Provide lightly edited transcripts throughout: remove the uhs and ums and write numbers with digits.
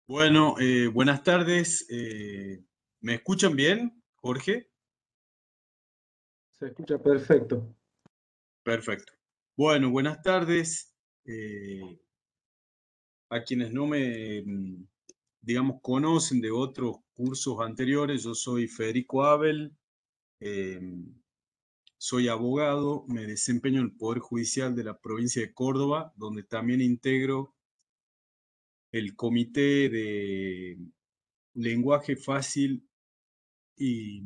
Bueno, buenas tardes. ¿Me escuchan bien, Jorge? Se escucha perfecto. Perfecto. Bueno, buenas tardes. eh, a quienes no me, digamos, conocen de otros cursos anteriores, yo soy Federico Abel, eh, soy abogado, me desempeño en el Poder Judicial de la provincia de Córdoba, donde también integro el Comité de Lenguaje Fácil y,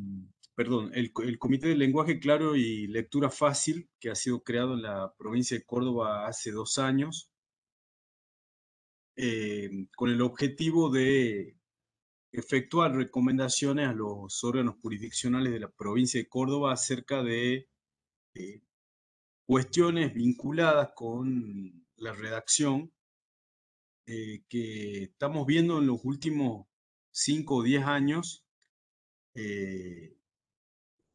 perdón, el Comité de Lenguaje Claro y Lectura Fácil, que ha sido creado en la provincia de Córdoba hace 2 años, con el objetivo de efectuar recomendaciones a los órganos jurisdiccionales de la provincia de Córdoba acerca de eh, cuestiones vinculadas con la redacción que estamos viendo en los últimos 5 o 10 años. eh,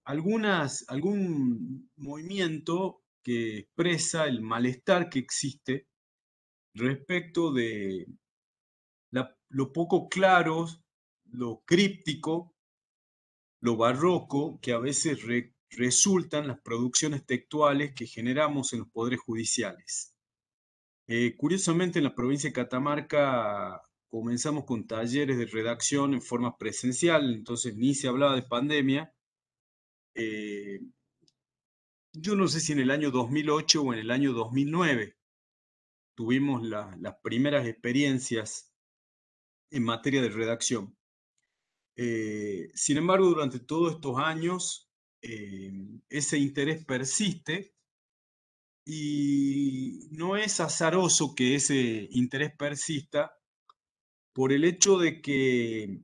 algún movimiento que expresa el malestar que existe respecto de lo poco claro, lo críptico, lo barroco que a veces resultan las producciones textuales que generamos en los poderes judiciales. Curiosamente, en la provincia de Catamarca comenzamos con talleres de redacción en forma presencial, entonces ni se hablaba de pandemia. Eh, Yo no sé si en el año 2008 o en el año 2009 tuvimos las primeras experiencias en materia de redacción. Sin embargo, durante todos estos años, eh, ese interés persiste y no es azaroso que ese interés persista por el hecho de que,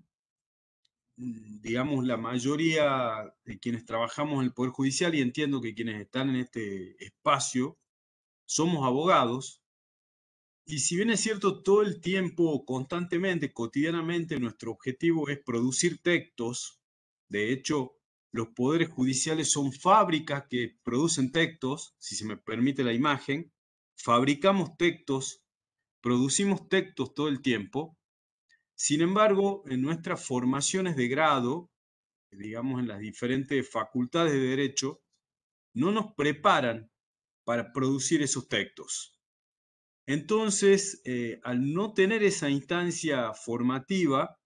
digamos, la mayoría de quienes trabajamos en el Poder Judicial, y entiendo que quienes están en este espacio, somos abogados. Y si bien es cierto, todo el tiempo, constantemente, cotidianamente, nuestro objetivo es producir textos. De hecho, los poderes judiciales son fábricas que producen textos, si se me permite la imagen. Fabricamos textos, producimos textos todo el tiempo. Sin embargo, en nuestras formaciones de grado, digamos en las diferentes facultades de derecho, no nos preparan para producir esos textos. Entonces, al no tener esa instancia formativa,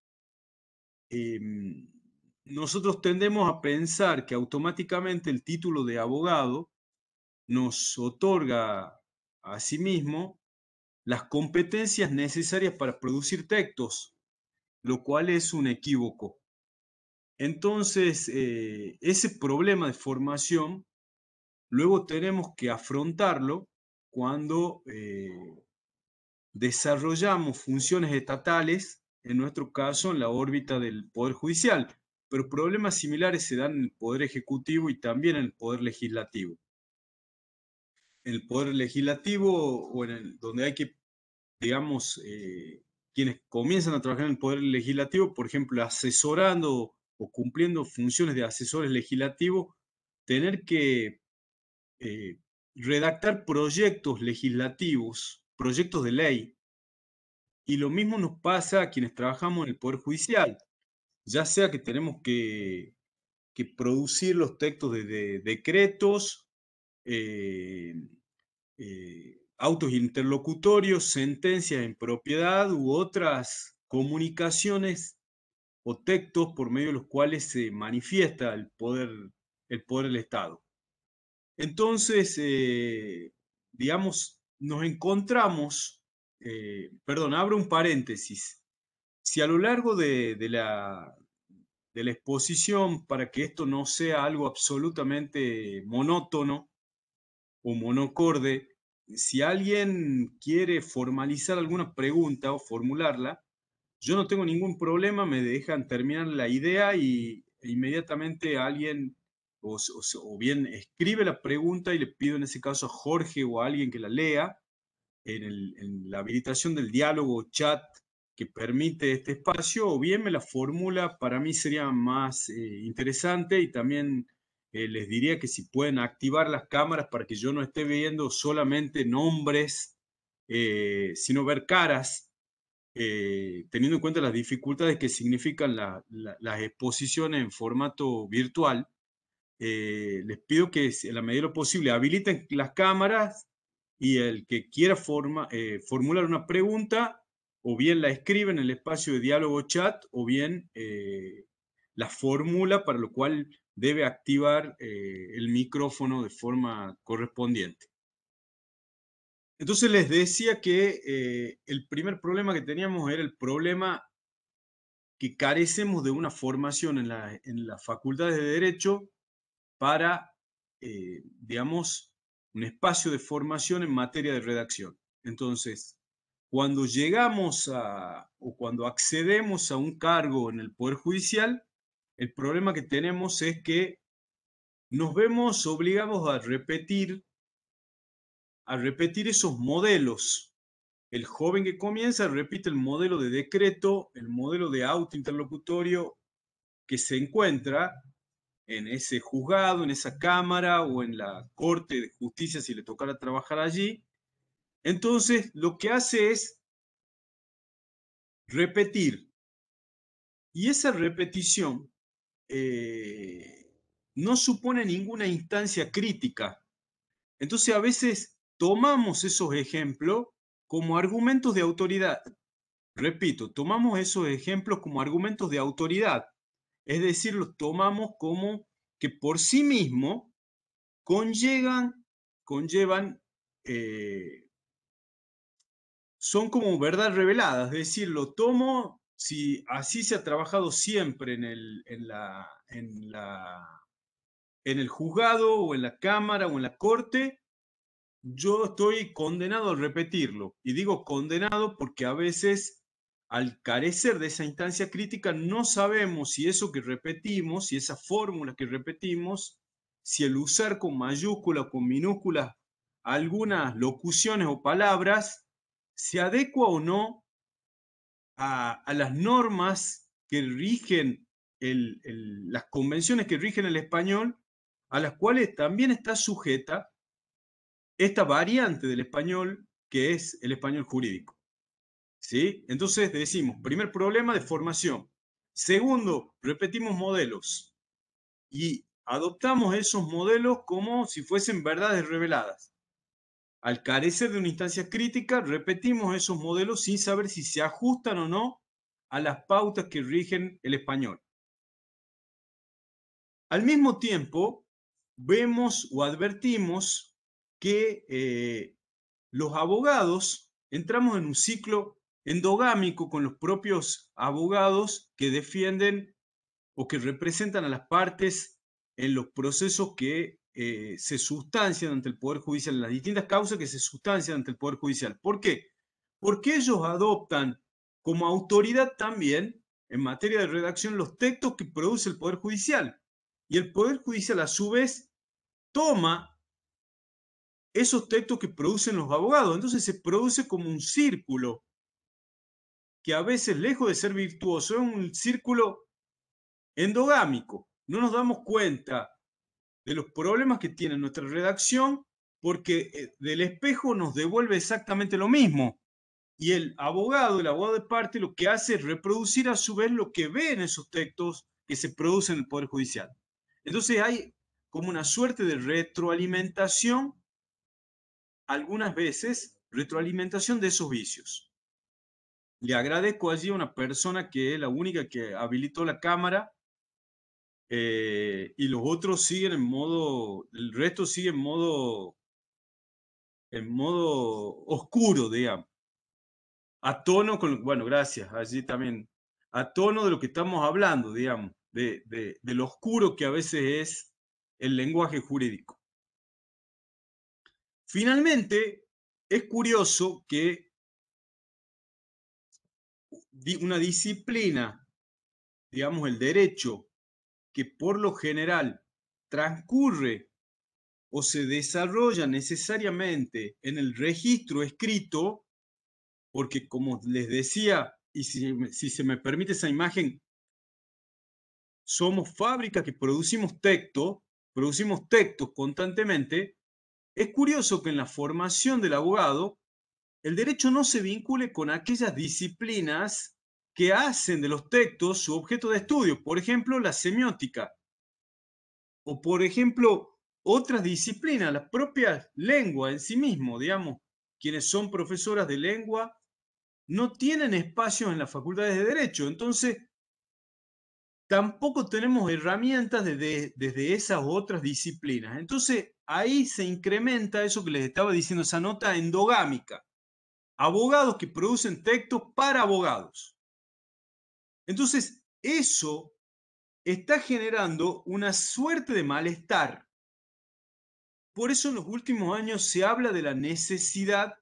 nosotros tendemos a pensar que automáticamente el título de abogado nos otorga a sí mismo las competencias necesarias para producir textos, lo cual es un equívoco. Entonces, ese problema de formación luego tenemos que afrontarlo cuando desarrollamos funciones estatales, en nuestro caso en la órbita del Poder Judicial, pero problemas similares se dan en el Poder Ejecutivo y también en el Poder Legislativo. En el Poder Legislativo, o donde hay que, digamos, quienes comienzan a trabajar en el Poder Legislativo, por ejemplo, asesorando o cumpliendo funciones de asesores legislativos, tener que eh, redactar proyectos legislativos, proyectos de ley. Y lo mismo nos pasa a quienes trabajamos en el Poder Judicial, ya sea que tenemos que producir los textos de decretos, eh, autos interlocutorios, sentencias en propiedad u otras comunicaciones o textos por medio de los cuales se manifiesta el poder del Estado. Entonces, digamos, nos encontramos, perdón, abro un paréntesis. Si a lo largo de la exposición, para que esto no sea algo absolutamente monótono o monocorde, si alguien quiere formalizar alguna pregunta o formularla, yo no tengo ningún problema, me dejan terminar la idea y inmediatamente alguien o bien escribe la pregunta y le pido en ese caso a Jorge o a alguien que la lea en la habilitación del diálogo chat que permite este espacio, o bien me la formula, para mí sería más interesante, y también les diría que si pueden activar las cámaras para que yo no esté viendo solamente nombres, sino ver caras, teniendo en cuenta las dificultades que significan las exposiciones en formato virtual, les pido que en la medida de lo posible habiliten las cámaras y el que quiera formular una pregunta, o bien la escribe en el espacio de diálogo chat, o bien la formula, para lo cual debe activar el micrófono de forma correspondiente. Entonces les decía que el primer problema que teníamos era el problema que carecemos de una formación en las facultades de Derecho para, digamos, un espacio de formación en materia de redacción. Entonces, cuando llegamos o cuando accedemos a un cargo en el Poder Judicial, el problema que tenemos es que nos vemos obligados a repetir esos modelos. El joven que comienza repite el modelo de decreto, el modelo de auto interlocutorio que se encuentra en ese juzgado, en esa cámara o en la Corte de Justicia si le tocara trabajar allí. Entonces, lo que hace es repetir. Y esa repetición no supone ninguna instancia crítica. Entonces, a veces tomamos esos ejemplos como argumentos de autoridad. Repito, tomamos esos ejemplos como argumentos de autoridad. Es decir, los tomamos como que por sí mismos conllevan, son como verdad revelada, es decir, lo tomo, si así se ha trabajado siempre en el juzgado o en la cámara o en la corte, yo estoy condenado a repetirlo. Y digo condenado porque a veces, al carecer de esa instancia crítica, no sabemos si eso que repetimos, si esa fórmula que repetimos, si el usar con mayúsculas o con minúsculas algunas locuciones o palabras, se adecua o no a las normas que rigen, las convenciones que rigen el español, a las cuales también está sujeta esta variante del español que es el español jurídico. ¿Sí? Entonces decimos, primer problema de formación. Segundo, repetimos modelos y adoptamos esos modelos como si fuesen verdades reveladas. Al carecer de una instancia crítica, repetimos esos modelos sin saber si se ajustan o no a las pautas que rigen el español. Al mismo tiempo, vemos o advertimos que los abogados entramos en un ciclo endogámico con los propios abogados que defienden o que representan a las partes en los procesos que se sustancian ante el Poder Judicial, en las distintas causas que se sustancian ante el Poder Judicial. ¿Por qué? Porque ellos adoptan como autoridad también en materia de redacción los textos que produce el Poder Judicial. Y el Poder Judicial a su vez toma esos textos que producen los abogados. Entonces se produce como un círculo que a veces, lejos de ser virtuoso, es un círculo endogámico. No nos damos cuenta de los problemas que tiene nuestra redacción porque del espejo nos devuelve exactamente lo mismo. Y el abogado de parte, lo que hace es reproducir a su vez lo que ve en esos textos que se producen en el Poder Judicial. Entonces hay como una suerte de retroalimentación, algunas veces, retroalimentación de esos vicios. Le agradezco allí a una persona que es la única que habilitó la cámara y los otros siguen el resto sigue en modo oscuro, digamos. A tono con, bueno, gracias, allí también, a tono de lo que estamos hablando, digamos, de lo oscuro que a veces es el lenguaje jurídico. Finalmente, es curioso que una disciplina, digamos, el derecho, que por lo general transcurre o se desarrolla necesariamente en el registro escrito, porque como les decía, y si se me permite esa imagen, somos fábricas que producimos textos constantemente. Es curioso que en la formación del abogado el derecho no se vincule con aquellas disciplinas que hacen de los textos su objeto de estudio, por ejemplo, la semiótica, o por ejemplo, otras disciplinas, la propia lengua en sí mismo, digamos, quienes son profesoras de lengua no tienen espacios en las facultades de derecho, entonces tampoco tenemos herramientas desde esas otras disciplinas. Entonces ahí se incrementa eso que les estaba diciendo, esa nota endogámica. Abogados que producen textos para abogados. Entonces, eso está generando una suerte de malestar. Por eso en los últimos años se habla de la necesidad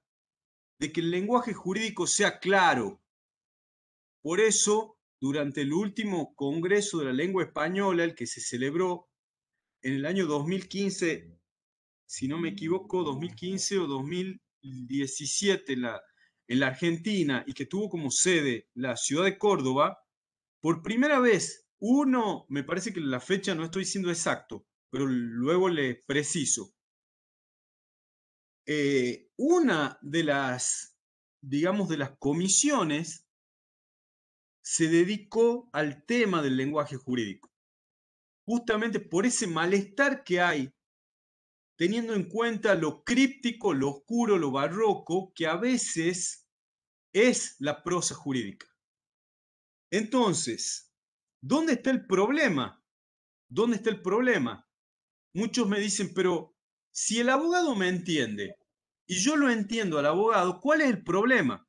de que el lenguaje jurídico sea claro. Por eso, durante el último Congreso de la Lengua Española, el que se celebró en el año 2015, si no me equivoco, 2015 o 2017 en la Argentina, y que tuvo como sede la ciudad de Córdoba, por primera vez, me parece que la fecha no estoy diciendo exacto, pero luego le preciso. Una de las, digamos, de las comisiones se dedicó al tema del lenguaje jurídico, justamente por ese malestar que hay, teniendo en cuenta lo críptico, lo oscuro, lo barroco, que a veces es la prosa jurídica. Entonces, ¿dónde está el problema? ¿Dónde está el problema? Muchos me dicen, pero si el abogado me entiende y yo lo entiendo al abogado, ¿cuál es el problema?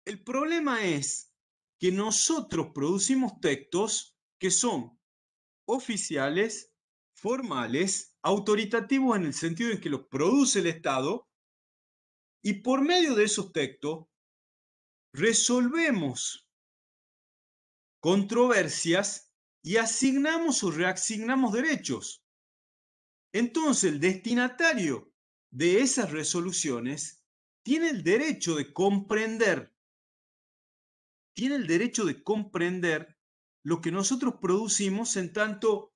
El problema es que nosotros producimos textos que son oficiales, formales, autoritativos en el sentido en que los produce el Estado, y por medio de esos textos resolvemos controversias y asignamos o reasignamos derechos. Entonces, el destinatario de esas resoluciones tiene el derecho de comprender, lo que nosotros producimos en tanto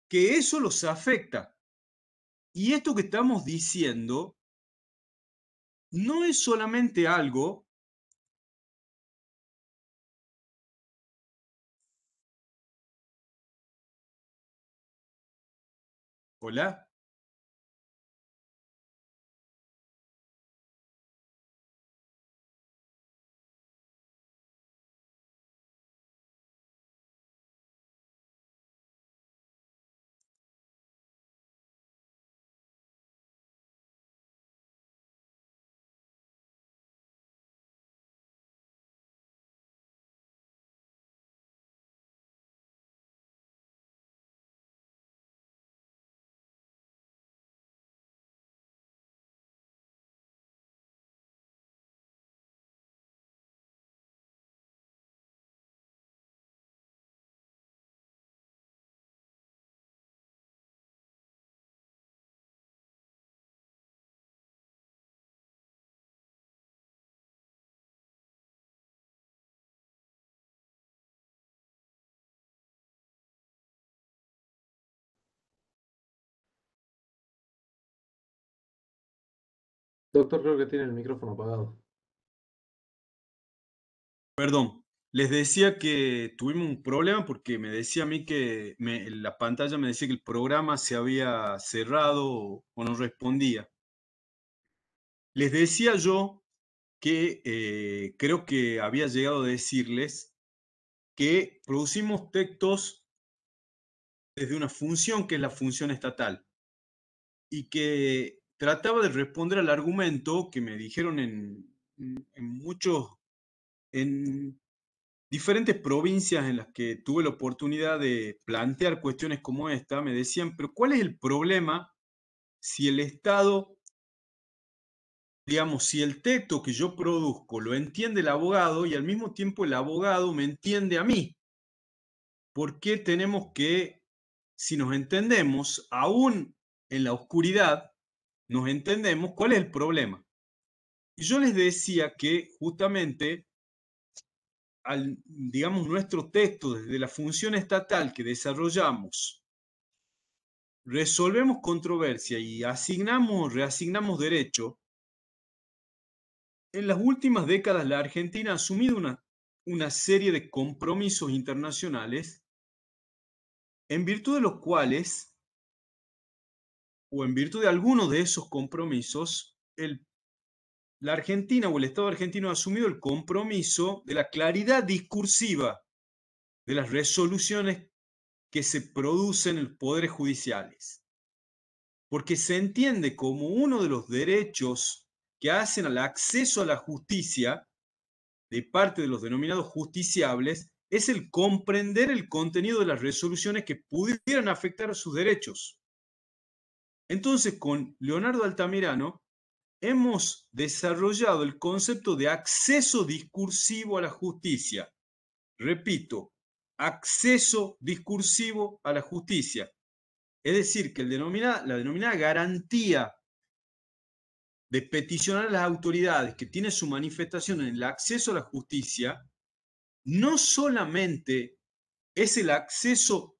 que eso los afecta. Y esto que estamos diciendo no es solamente algo. Hola. Doctor, creo que tiene el micrófono apagado. Perdón, les decía que tuvimos un problema porque me decía a mí que la pantalla me decía que el programa se había cerrado o no respondía. Les decía yo que creo que había llegado a decirles que producimos textos desde una función que es la función estatal y que trataba de responder al argumento que me dijeron en diferentes provincias en las que tuve la oportunidad de plantear cuestiones como esta. Me decían, pero ¿cuál es el problema si el Estado, digamos, si el texto que yo produzco lo entiende el abogado y al mismo tiempo el abogado me entiende a mí? ¿Por qué tenemos que, si nos entendemos, aún en la oscuridad, nos entendemos? ¿Cuál es el problema? Y yo les decía que justamente digamos, nuestro texto desde la función estatal que desarrollamos, resolvemos controversia y asignamos o reasignamos derecho, En las últimas décadas, la Argentina ha asumido una serie de compromisos internacionales en virtud de los cuales, o en virtud de algunos de esos compromisos, la Argentina o el Estado argentino ha asumido el compromiso de la claridad discursiva de las resoluciones que se producen en los poderes judiciales, porque se entiende como uno de los derechos que hacen al acceso a la justicia de parte de los denominados justiciables es el comprender el contenido de las resoluciones que pudieran afectar a sus derechos. Entonces, con Leonardo Altamirano hemos desarrollado el concepto de acceso discursivo a la justicia. Repito, acceso discursivo a la justicia. Es decir, que la denominada garantía de peticionar a las autoridades que tiene su manifestación en el acceso a la justicia, no solamente es el acceso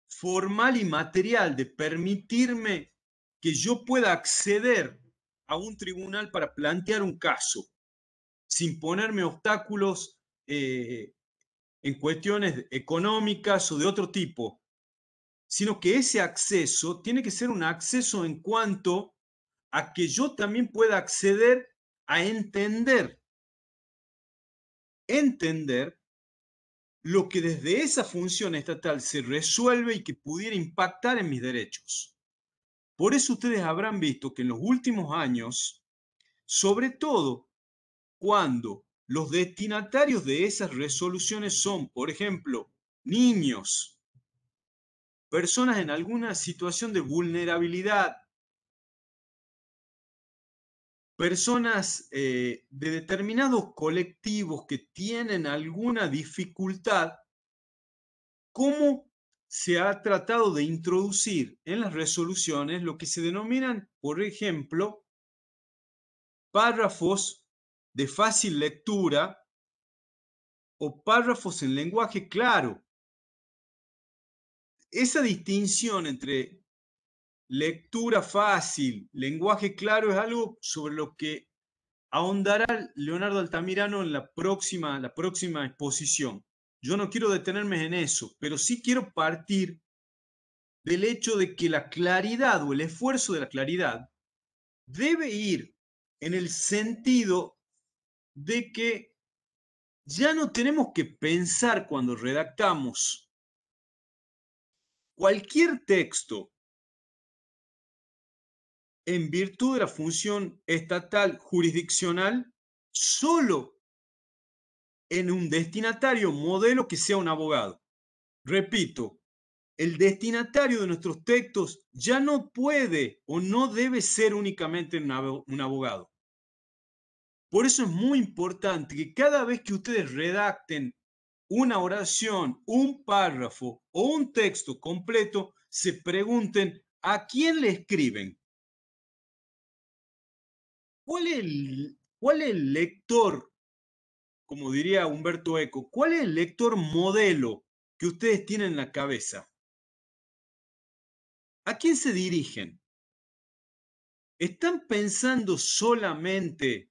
formal y material de permitirme que yo pueda acceder a un tribunal para plantear un caso, sin ponerme obstáculos en cuestiones económicas o de otro tipo, sino que ese acceso tiene que ser un acceso en cuanto a que yo también pueda acceder a entender lo que desde esa función estatal se resuelve y que pudiera impactar en mis derechos. Por eso ustedes habrán visto que en los últimos años, sobre todo cuando los destinatarios de esas resoluciones son, por ejemplo, niños, personas en alguna situación de vulnerabilidad, personas de determinados colectivos que tienen alguna dificultad, ¿cómo se ha tratado de introducir en las resoluciones lo que se denominan, por ejemplo, párrafos de fácil lectura o párrafos en lenguaje claro? Esa distinción entre lectura fácil, lenguaje claro, es algo sobre lo que ahondará Leonardo Altamirano en la próxima exposición. Yo no quiero detenerme en eso, pero sí quiero partir del hecho de que la claridad o el esfuerzo de la claridad debe ir en el sentido de que ya no tenemos que pensar cuando redactamos cualquier texto en virtud de la función estatal jurisdiccional solo en un destinatario modelo que sea un abogado. Repito, el destinatario de nuestros textos ya no puede o no debe ser únicamente un abogado. Por eso es muy importante que cada vez que ustedes redacten una oración, un párrafo o un texto completo, se pregunten ¿a quién le escriben? ¿Cuál es el lector, como diría Humberto Eco, cuál es el lector modelo que ustedes tienen en la cabeza? ¿A quién se dirigen? ¿Están pensando solamente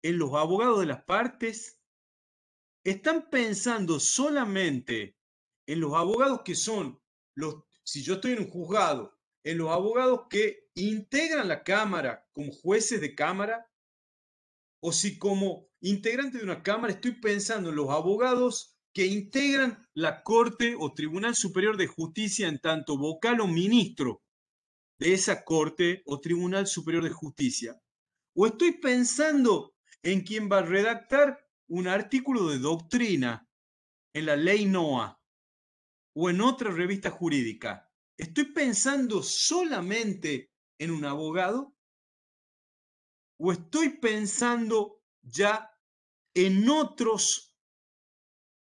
en los abogados de las partes? ¿Están pensando solamente en los abogados que son si yo estoy en un juzgado, en los abogados que integran la Cámara como jueces de Cámara? ¿O si como integrante de una Cámara estoy pensando en los abogados que integran la Corte o Tribunal Superior de Justicia en tanto vocal o ministro de esa Corte o Tribunal Superior de Justicia? ¿O estoy pensando en quien va a redactar un artículo de doctrina en la ley NOA o en otra revista jurídica? ¿Estoy pensando solamente en un abogado? ¿O estoy pensando ya en otros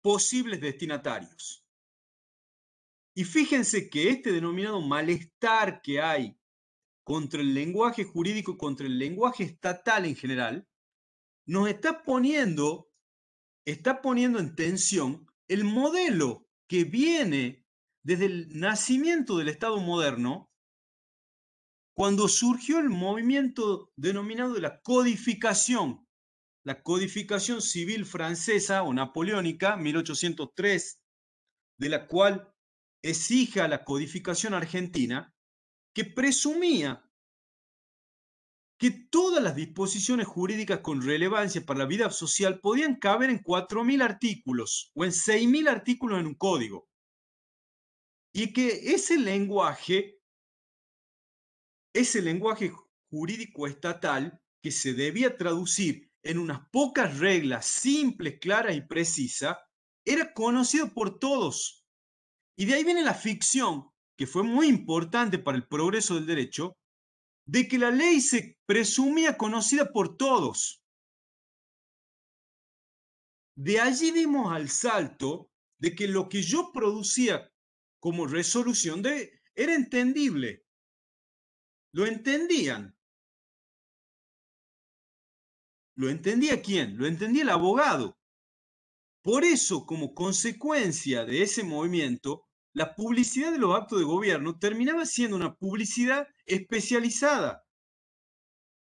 posibles destinatarios? Y fíjense que este denominado malestar que hay contra el lenguaje jurídico y contra el lenguaje estatal en general, nos está poniendo en tensión el modelo que viene desde el nacimiento del Estado moderno, cuando surgió el movimiento denominado de la codificación, la codificación civil francesa o napoleónica, 1803, de la cual exige a la codificación argentina, que presumía que todas las disposiciones jurídicas con relevancia para la vida social podían caber en 4.000 artículos o en 6.000 artículos en un código. Y que ese lenguaje jurídico estatal que se debía traducir en unas pocas reglas simples, claras y precisas, era conocido por todos. Y de ahí viene la ficción, que fue muy importante para el progreso del derecho, de que la ley se presumía conocida por todos. De allí dimos al salto de que lo que yo producía como resolución era entendible. Lo entendían. ¿Lo entendía quién? Lo entendía el abogado. Por eso, como consecuencia de ese movimiento, la publicidad de los actos de gobierno terminaba siendo una publicidad especializada.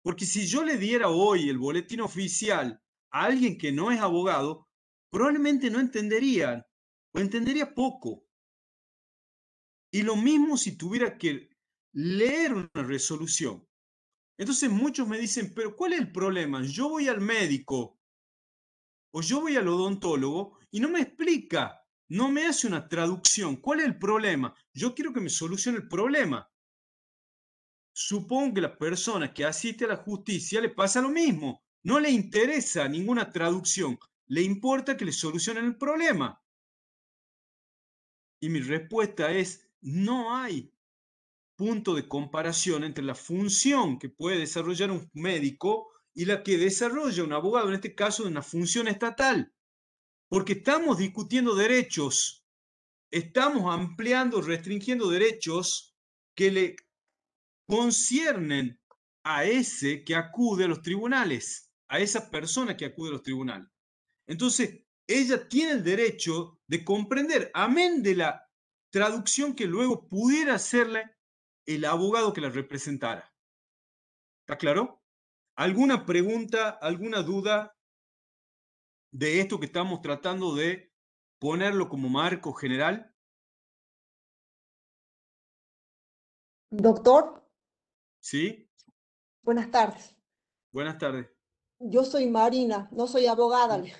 Porque si yo le diera hoy el boletín oficial a alguien que no es abogado, probablemente no entendería o entendería poco. Y lo mismo si tuviera que leer una resolución. Entonces muchos me dicen, pero ¿cuál es el problema? Yo voy al médico o yo voy al odontólogo y no me explica, no me hace una traducción. ¿Cuál es el problema? Yo quiero que me solucione el problema. Supongo que la persona que asiste a la justicia le pasa lo mismo. No le interesa ninguna traducción, le importa que le solucionen el problema. Y mi respuesta es, no hay punto de comparación entre la función que puede desarrollar un médico y la que desarrolla un abogado, en este caso de una función estatal. Porque estamos discutiendo derechos, estamos ampliando, restringiendo derechos que le conciernen a ese que acude a los tribunales, a esa persona que acude a los tribunales. Entonces, ella tiene el derecho de comprender, amén de la traducción que luego pudiera hacerle el abogado que la representara. ¿Está claro? ¿Alguna pregunta, alguna duda de esto que estamos tratando de ponerlo como marco general? Doctor, ¿Sí? buenas tardes. Buenas tardes. Yo soy Marina, no soy abogada. Sí.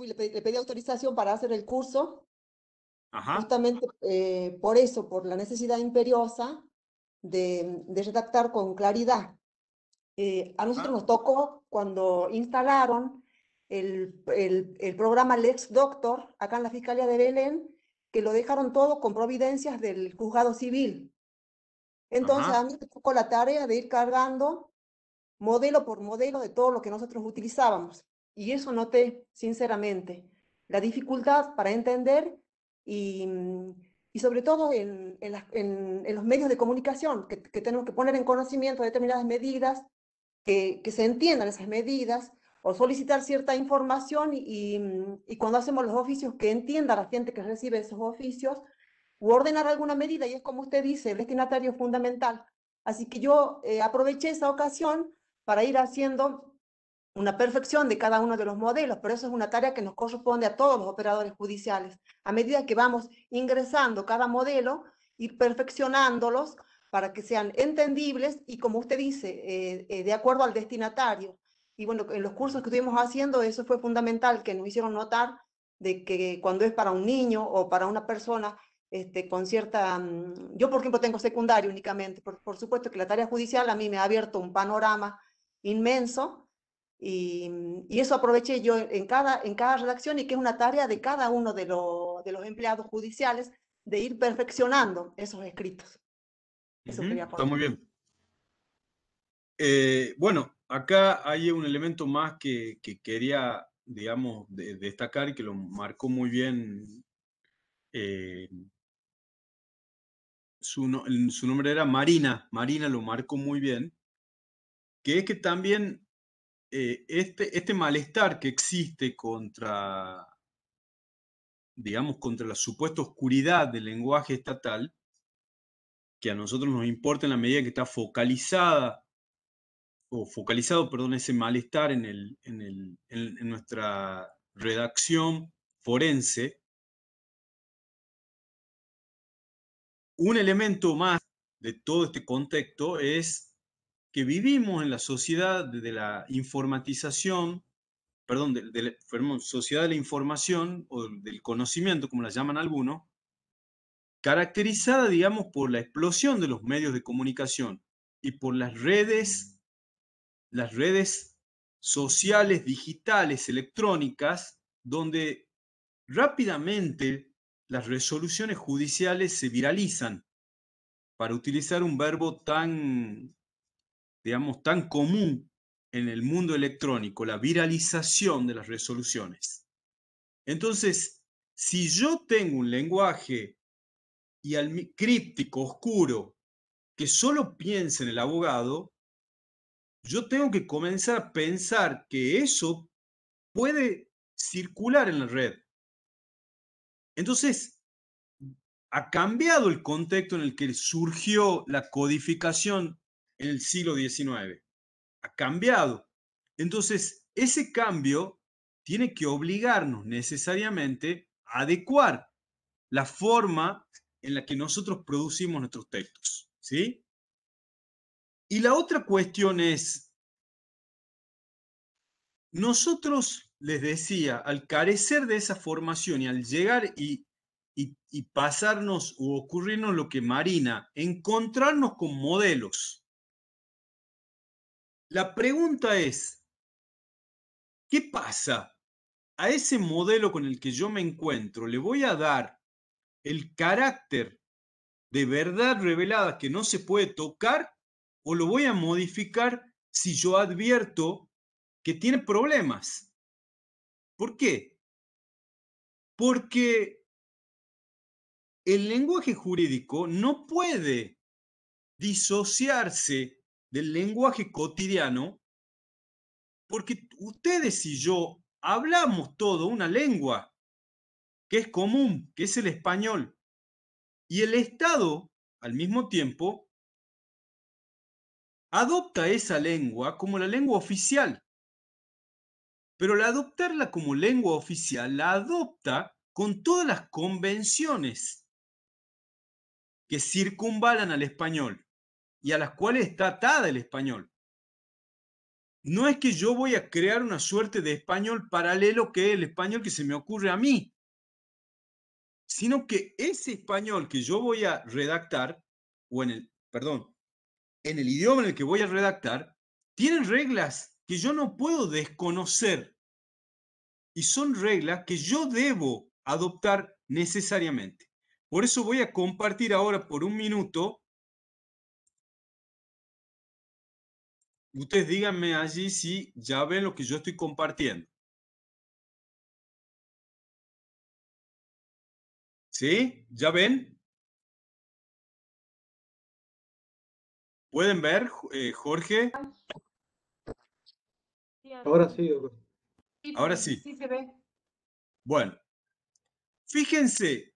Le pedí autorización para hacer el curso, Ajá, justamente por eso, por la necesidad imperiosa de redactar con claridad. A nosotros ajá, nos tocó cuando instalaron el programa Lex Doctor acá en la Fiscalía de Belén, que lo dejaron todo con providencias del juzgado civil. Entonces a ajá. mí me tocó la tarea de ir cargando modelo por modelo de todo lo que nosotros utilizábamos. Y eso noté, sinceramente, la dificultad para entender y, y sobre todo en los medios de comunicación, que tenemos que poner en conocimiento determinadas medidas, que se entiendan esas medidas, o solicitar cierta información y cuando hacemos los oficios, que entienda la gente que recibe esos oficios, u ordenar alguna medida, y es como usted dice, el destinatario es fundamental. Así que yo aproveché esa ocasión para ir haciendo una perfección de cada uno de los modelos, pero eso es una tarea que nos corresponde a todos los operadores judiciales. A medida que vamos ingresando cada modelo, ir perfeccionándolos para que sean entendibles y, como usted dice, de acuerdo al destinatario. Y bueno, en los cursos que estuvimos haciendo, eso fue fundamental, que nos hicieron notar de que cuando es para un niño o para una persona con cierta... Yo, por ejemplo, tengo secundario únicamente. Por supuesto que la tarea judicial a mí me ha abierto un panorama inmenso y eso aproveché yo en cada redacción, y que es una tarea de cada uno de los empleados judiciales, de ir perfeccionando esos escritos. Eso quería Está muy contar. bien. Bueno, acá hay un elemento más que quería, digamos, destacar y que lo marcó muy bien. eh, su nombre era Marina. Marina lo marcó muy bien. Que es que también este malestar que existe contra, digamos, contra la supuesta oscuridad del lenguaje estatal, que a nosotros nos importa en la medida que está focalizada o focalizado, perdón, ese malestar en nuestra redacción forense, un elemento más de todo este contexto es que vivimos en la sociedad de la informatización, perdón, perdón, sociedad de la información o del conocimiento, como la llaman algunos, caracterizada, digamos, por la explosión de los medios de comunicación y por las redes sociales, digitales, electrónicas, donde rápidamente las resoluciones judiciales se viralizan, para utilizar un verbo tan, digamos, tan común en el mundo electrónico, la viralización de las resoluciones. Entonces, si yo tengo un lenguaje críptico, oscuro, que solo piensa en el abogado, yo tengo que comenzar a pensar que eso puede circular en la red. Entonces, ha cambiado el contexto en el que surgió la codificación en el siglo XIX. Ha cambiado. Entonces, ese cambio tiene que obligarnos necesariamente a adecuar la forma en la que nosotros producimos nuestros textos, ¿sí? Y la otra cuestión es, nosotros, les decía, al carecer de esa formación y al llegar y pasarnos o ocurrirnos lo que Marina, encontrarnos con modelos. La pregunta es, ¿qué pasa? A ese modelo con el que yo me encuentro, ¿le voy a dar el carácter de verdad revelada que no se puede tocar o lo voy a modificar si yo advierto que tiene problemas? ¿Por qué? Porque el lenguaje jurídico no puede disociarse del lenguaje cotidiano porque ustedes y yo hablamos todo una lengua que es común, que es el español. Y el Estado, al mismo tiempo, adopta esa lengua como la lengua oficial. Pero al adoptarla como lengua oficial, la adopta con todas las convenciones que circunvalan al español y a las cuales está atada el español. No es que yo voy a crear una suerte de español paralelo que es el español que se me ocurre a mí, sino que ese español que yo voy a redactar, o en el idioma en el que voy a redactar, tiene reglas que yo no puedo desconocer y son reglas que yo debo adoptar necesariamente. Por eso voy a compartir ahora por un minuto. Ustedes díganme allí si ya ven lo que yo estoy compartiendo. ¿Sí? ¿Ya ven? ¿Pueden ver, Jorge? Ahora sí, doctor. Ahora sí. Sí se ve. Bueno, fíjense,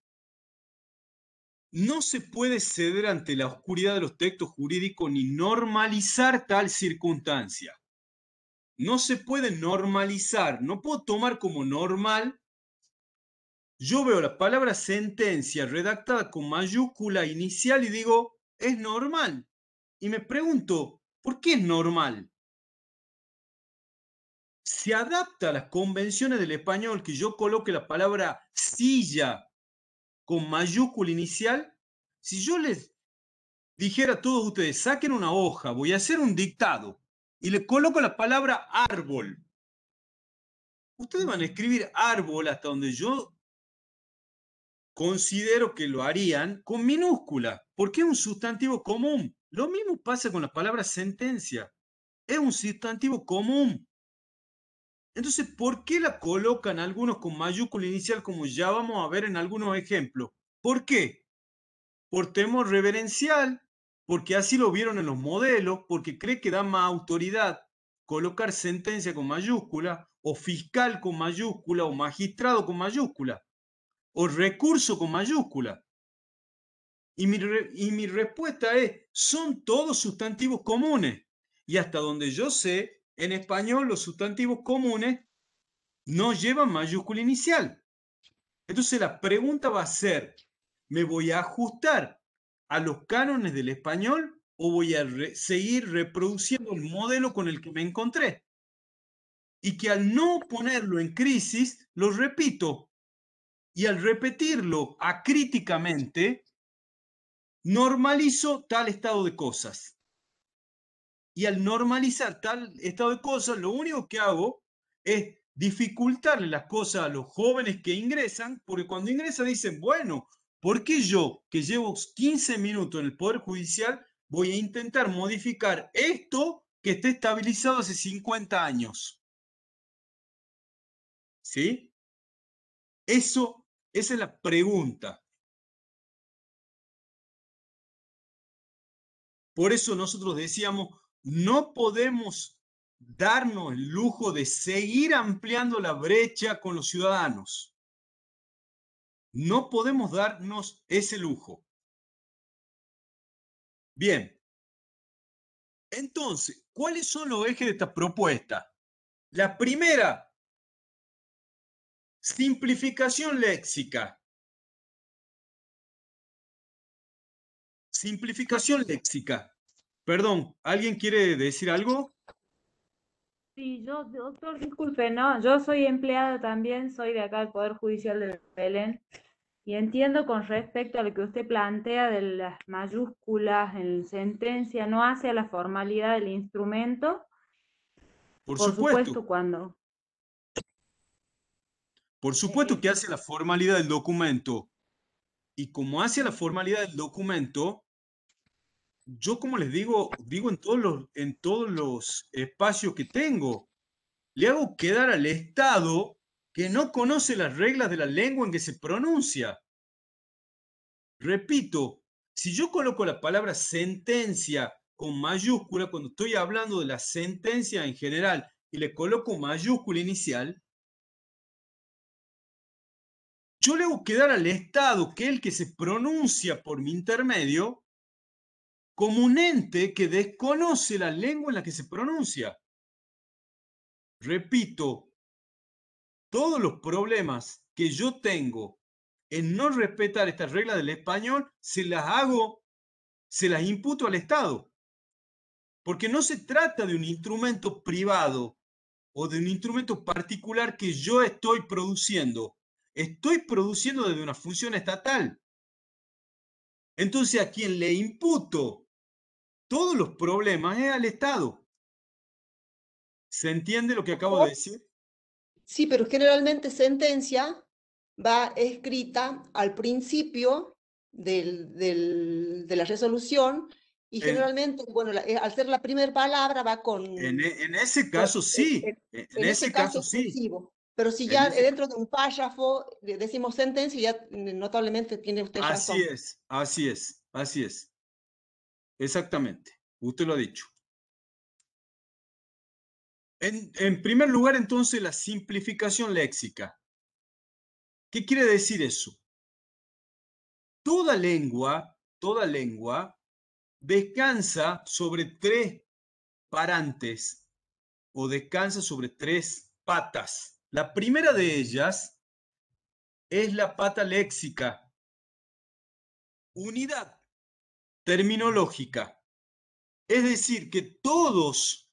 no se puede ceder ante la oscuridad de los textos jurídicos ni normalizar tal circunstancia. No se puede normalizar, no puedo tomar como normal. Yo veo la palabra sentencia redactada con mayúscula inicial y digo, es normal. Y me pregunto, ¿por qué es normal? Se adapta a las convenciones del español que yo coloque la palabra silla con mayúscula inicial. Si yo les dijera a todos ustedes, saquen una hoja, voy a hacer un dictado y le coloco la palabra árbol. Ustedes van a escribir árbol hasta donde yo considero que lo harían con minúscula, porque es un sustantivo común. Lo mismo pasa con la palabra sentencia. Es un sustantivo común. Entonces, ¿por qué la colocan algunos con mayúscula inicial como ya vamos a ver en algunos ejemplos? ¿Por qué? Por temor reverencial, porque así lo vieron en los modelos, porque cree que da más autoridad colocar sentencia con mayúscula, o fiscal con mayúscula, o magistrado con mayúscula, o recurso con mayúscula. Y mi respuesta es, son todos sustantivos comunes. y hasta donde yo sé, en español los sustantivos comunes no llevan mayúscula inicial. Entonces la pregunta va a ser, ¿me voy a ajustar a los cánones del español o voy a seguir reproduciendo el modelo con el que me encontré? Y que al no ponerlo en crisis, lo repito. Y al repetirlo acríticamente, normalizo tal estado de cosas. Y al normalizar tal estado de cosas, lo único que hago es dificultarle las cosas a los jóvenes que ingresan, porque cuando ingresan dicen, bueno, ¿por qué yo, que llevo 15 minutos en el Poder Judicial, voy a intentar modificar esto que está estabilizado hace 50 años? ¿Sí? Esa es la pregunta. Por eso nosotros decíamos, no podemos darnos el lujo de seguir ampliando la brecha con los ciudadanos. No podemos darnos ese lujo. Bien, entonces, ¿cuáles son los ejes de esta propuesta? La primera, simplificación léxica. Simplificación léxica. Perdón, ¿alguien quiere decir algo? Sí, yo, doctor, disculpe, no, yo soy empleada también, soy de acá del Poder Judicial de Belén, y entiendo con respecto a lo que usted plantea de las mayúsculas en sentencia, no hace a la formalidad del instrumento, Por por supuesto. supuesto cuando... Por supuesto que hace la formalidad del documento. Y como hace la formalidad del documento, yo como les digo en todos los espacios que tengo, le hago quedar al Estado que no conoce las reglas de la lengua en que se pronuncia. Repito, si yo coloco la palabra sentencia con mayúscula, cuando estoy hablando de la sentencia en general, y le coloco mayúscula inicial, yo le hago quedar al Estado, que es el que se pronuncia por mi intermedio, como un ente que desconoce la lengua en la que se pronuncia. Repito, todos los problemas que yo tengo en no respetar estas reglas del español, se las imputo al Estado. Porque no se trata de un instrumento privado o de un instrumento particular que yo estoy produciendo. Estoy produciendo desde una función estatal. Entonces, a quien le imputo todos los problemas es al Estado. ¿Se entiende lo que acabo de decir? Sí, pero generalmente sentencia va escrita al principio de la resolución y En, generalmente, bueno, al ser la primera palabra va en ese caso sí, en en ese ese caso caso sí. exclusivo. Pero si En ya ese, dentro de un párrafo decimos sentencia, ya notablemente tiene usted así razón. es, así es, así es. Exactamente, usted lo ha dicho. En primer lugar, entonces, la simplificación léxica. ¿Qué quiere decir eso? Toda lengua descansa sobre tres parantes o descansa sobre tres patas. La primera de ellas es la pata léxica, unidad terminológica. Es decir, que todos,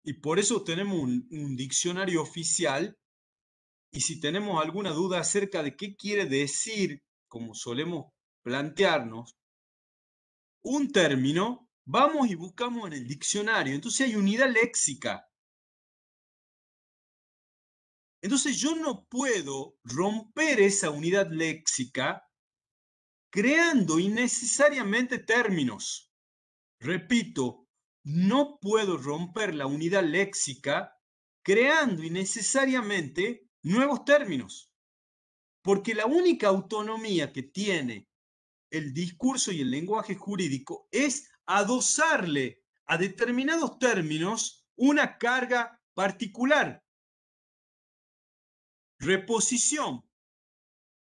y por eso tenemos un diccionario oficial, y si tenemos alguna duda acerca de qué quiere decir, como solemos plantearnos, un término, vamos y buscamos en el diccionario. Entonces hay unidad léxica. Entonces yo no puedo romper esa unidad léxica creando innecesariamente términos. Repito, no puedo romper la unidad léxica creando innecesariamente nuevos términos, porque la única autonomía que tiene el discurso y el lenguaje jurídico es adosarle a determinados términos una carga particular. Reposición.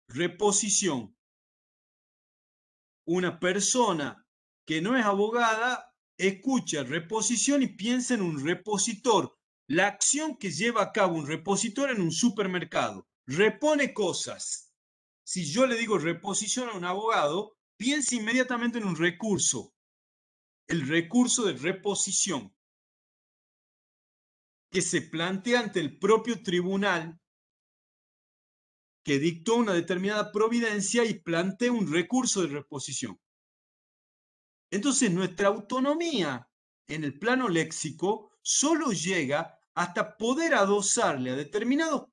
Reposición. Una persona que no es abogada escucha reposición y piensa en un repositor. La acción que lleva a cabo un repositor en un supermercado. Repone cosas. Si yo le digo reposición a un abogado, piensa inmediatamente en un recurso. El recurso de reposición que se plantea ante el propio tribunal que dictó una determinada providencia y plantea un recurso de reposición. Entonces, nuestra autonomía en el plano léxico solo llega hasta poder adosarle a determinados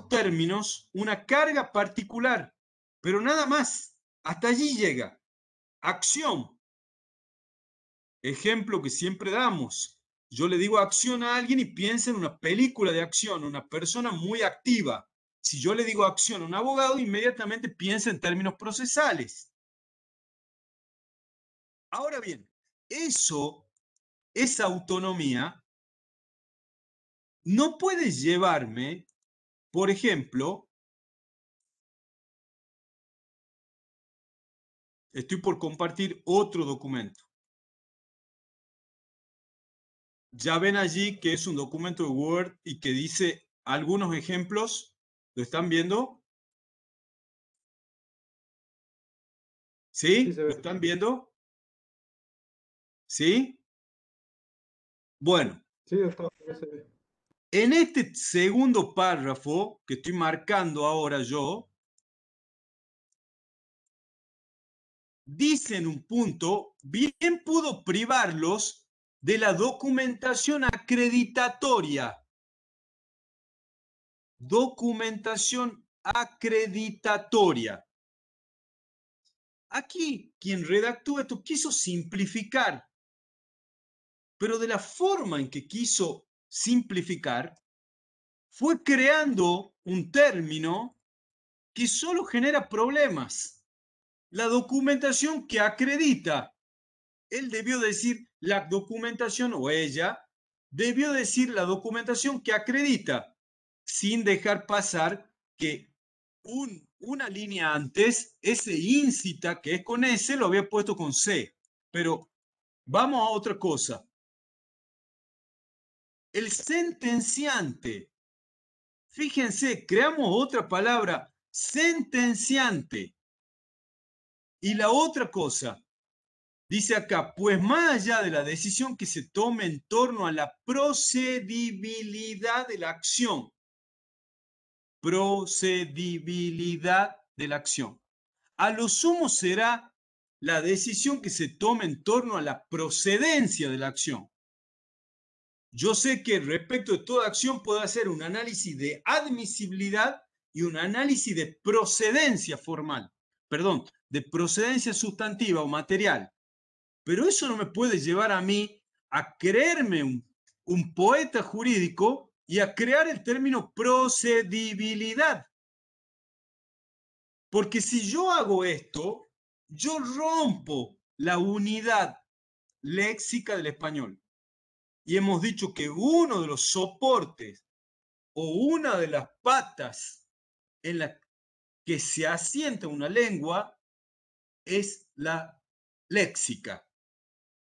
términos una carga particular, pero nada más. Hasta allí llega. Acción. Ejemplo que siempre damos. Yo le digo acción a alguien y piensa en una película de acción, una persona muy activa. Si yo le digo acción a un abogado, inmediatamente piensa en términos procesales. Ahora bien, esa autonomía no puede llevarme, por ejemplo, estoy por compartir otro documento. Ya ven allí que es un documento de Word y que dice algunos ejemplos. ¿Lo están viendo? ¿Sí? Sí, se ¿Lo ve. están viendo? ¿Sí? Bueno, Sí, doctor, ya se ve. en este segundo párrafo que estoy marcando ahora yo, dice en un punto, bien pudo privarlos de la documentación acreditatoria. Documentación acreditatoria. Aquí, quien redactó esto quiso simplificar, pero de la forma en que quiso simplificar, fue creando un término que solo genera problemas. La documentación que acredita. Él debió decir la documentación, o ella debió decir la documentación que acredita, sin dejar pasar que una línea antes, ese incita, que es con S, lo había puesto con C. Pero vamos a otra cosa. El sentenciante. Fíjense, creamos otra palabra, sentenciante. Y la otra cosa, dice acá, pues más allá de la decisión que se tome en torno a la procedibilidad de la acción. Procedibilidad de la acción. A lo sumo será la decisión que se tome en torno a la procedencia de la acción. Yo sé que respecto de toda acción puedo hacer un análisis de admisibilidad y un análisis de procedencia formal, perdón, de procedencia sustantiva o material. Pero eso no me puede llevar a mí a creerme un poeta jurídico y a crear el término procedibilidad. Porque si yo hago esto, yo rompo la unidad léxica del español. Y hemos dicho que uno de los soportes o una de las patas en la que se asienta una lengua es la léxica.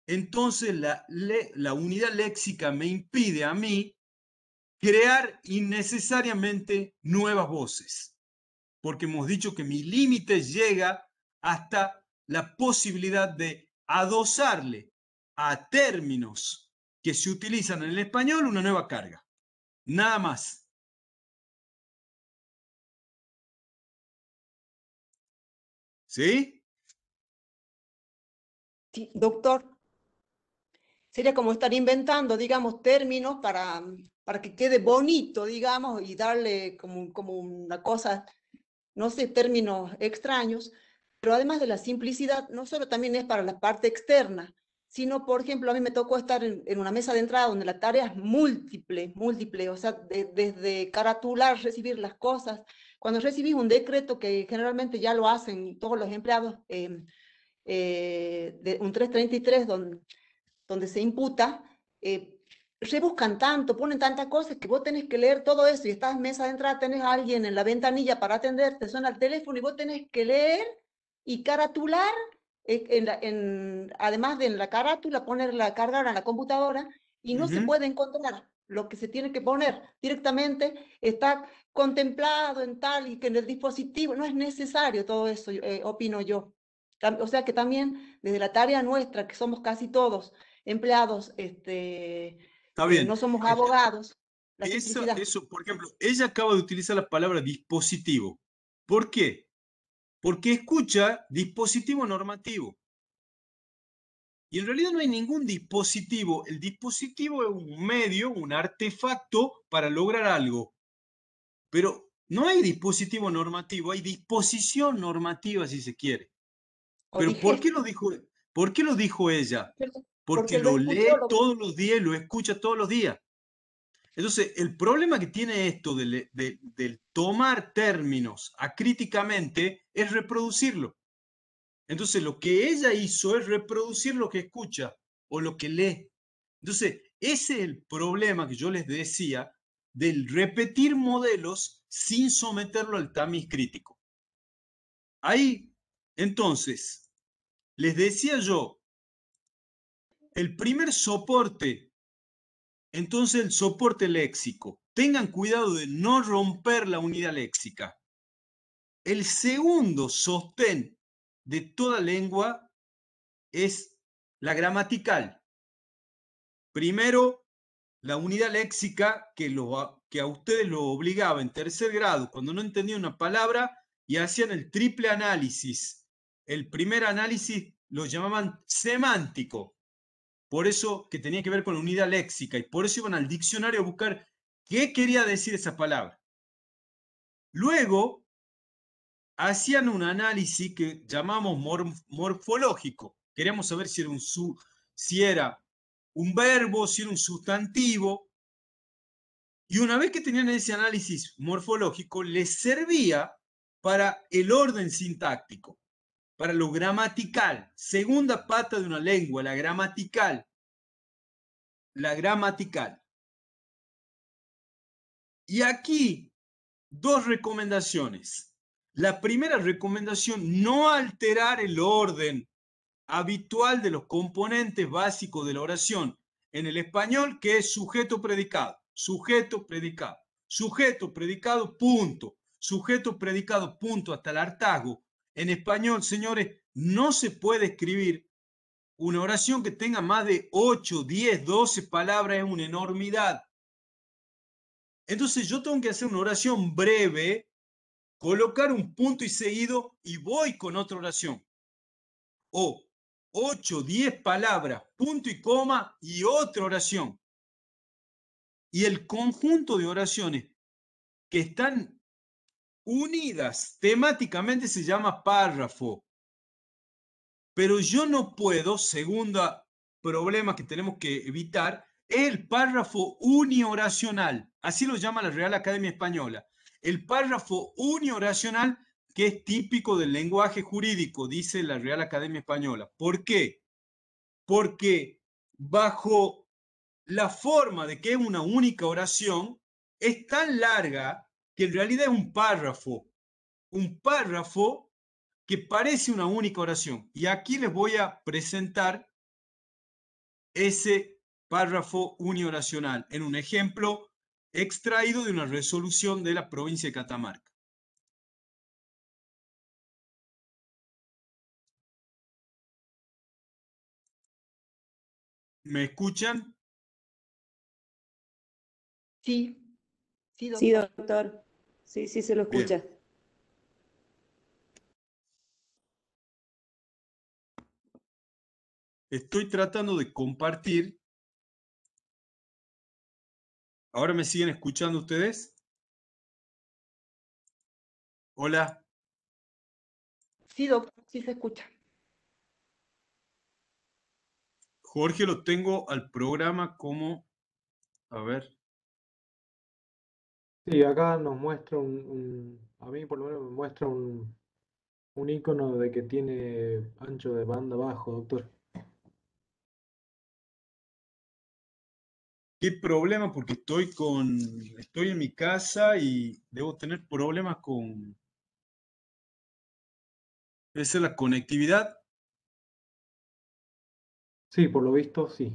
Entonces la unidad léxica me impide a mí crear innecesariamente nuevas voces, porque hemos dicho que mi límite llega hasta la posibilidad de adosarle a términos que se utilizan en el español una nueva carga. Nada más. ¿Sí? Sí, doctor, sería como estar inventando, digamos, términos para que quede bonito, digamos, y darle como una cosa, no sé, términos extraños, pero además de la simplicidad, no solo también es para la parte externa, sino, por ejemplo, a mí me tocó estar en una mesa de entrada donde la tarea es múltiple, o sea, desde caratular, recibir las cosas. Cuando recibís un decreto, que generalmente ya lo hacen todos los empleados, de un 333 donde se imputa, rebuscan tanto, ponen tantas cosas que vos tenés que leer todo eso y estás en mesa de entrada, tenés a alguien en la ventanilla para atender, te suena el teléfono y vos tenés que leer y caratular además de en la carátula, cargar en la computadora y no se Ujú. puede encontrar lo que se tiene que poner directamente, está contemplado en tal y que en el dispositivo no es necesario todo eso, opino yo. O sea que también desde la tarea nuestra, que somos casi todos empleados, Está bien. no somos abogados, la simplicidad. Eso, por ejemplo, ella acaba de utilizar la palabra dispositivo. ¿Por qué? Porque escucha dispositivo normativo. Y en realidad no hay ningún dispositivo. El dispositivo es un medio, un artefacto para lograr algo. Pero no hay dispositivo normativo, hay disposición normativa si se quiere. O Pero dije, por qué lo dijo ella? Porque porque lo lo escuchó, lee todos los días y lo escucha todos los días. Entonces, el problema que tiene esto del tomar términos acríticamente es reproducirlo. Entonces, lo que ella hizo es reproducir lo que escucha o lo que lee. Entonces, ese es el problema que yo les decía del repetir modelos sin someterlo al tamiz crítico. Ahí, entonces, les decía yo, el primer soporte, entonces el soporte léxico. Tengan cuidado de no romper la unidad léxica. El segundo sostén de toda lengua es la gramatical. Primero, la unidad léxica que a ustedes lo obligaba en tercer grado, cuando no entendían una palabra y hacían el triple análisis. El primer análisis lo llamaban semántico, por eso que tenía que ver con la unidad léxica, y por eso iban al diccionario a buscar qué quería decir esa palabra. Luego, hacían un análisis que llamamos morfológico. Queríamos saber si era un verbo, si era un sustantivo. Y una vez que tenían ese análisis morfológico, les servía para el orden sintáctico, para lo gramatical. Segunda pata de una lengua, la gramatical. La gramatical. Y aquí, dos recomendaciones. La primera recomendación, no alterar el orden habitual de los componentes básicos de la oración en el español, que es sujeto predicado, sujeto predicado, sujeto predicado, punto, sujeto predicado, punto, hasta el hartazgo. En español, señores, no se puede escribir una oración que tenga más de 8, 10, 12 palabras, es una enormidad. Entonces yo tengo que hacer una oración breve, colocar un punto y seguido y voy con otra oración. O 8, 10 palabras, punto y coma y otra oración. Y el conjunto de oraciones que están unidas temáticamente se llama párrafo. Pero yo no puedo, segundo problema que tenemos que evitar, es el párrafo unioracional. Así lo llama la Real Academia Española. El párrafo unioracional que es típico del lenguaje jurídico, dice la Real Academia Española. ¿Por qué? Porque bajo la forma de que es una única oración, es tan larga que en realidad es un párrafo que parece una única oración. Y aquí les voy a presentar ese párrafo unioracional en un ejemplo extraído de una resolución de la provincia de Catamarca. ¿Me escuchan? Sí, sí, Sí, doctor. doctor. Sí, sí, se lo Bien. escucha. Estoy tratando de compartir. ¿Ahora me siguen escuchando ustedes? Hola. Sí, doctor, sí se escucha. Jorge, lo tengo al programa como, a ver, Sí, acá nos muestra a mí por lo menos me muestra un icono de que tiene ancho de banda bajo, doctor. qué problema porque estoy en mi casa y debo tener problemas con, debe ser la conectividad. Sí, por lo visto, sí.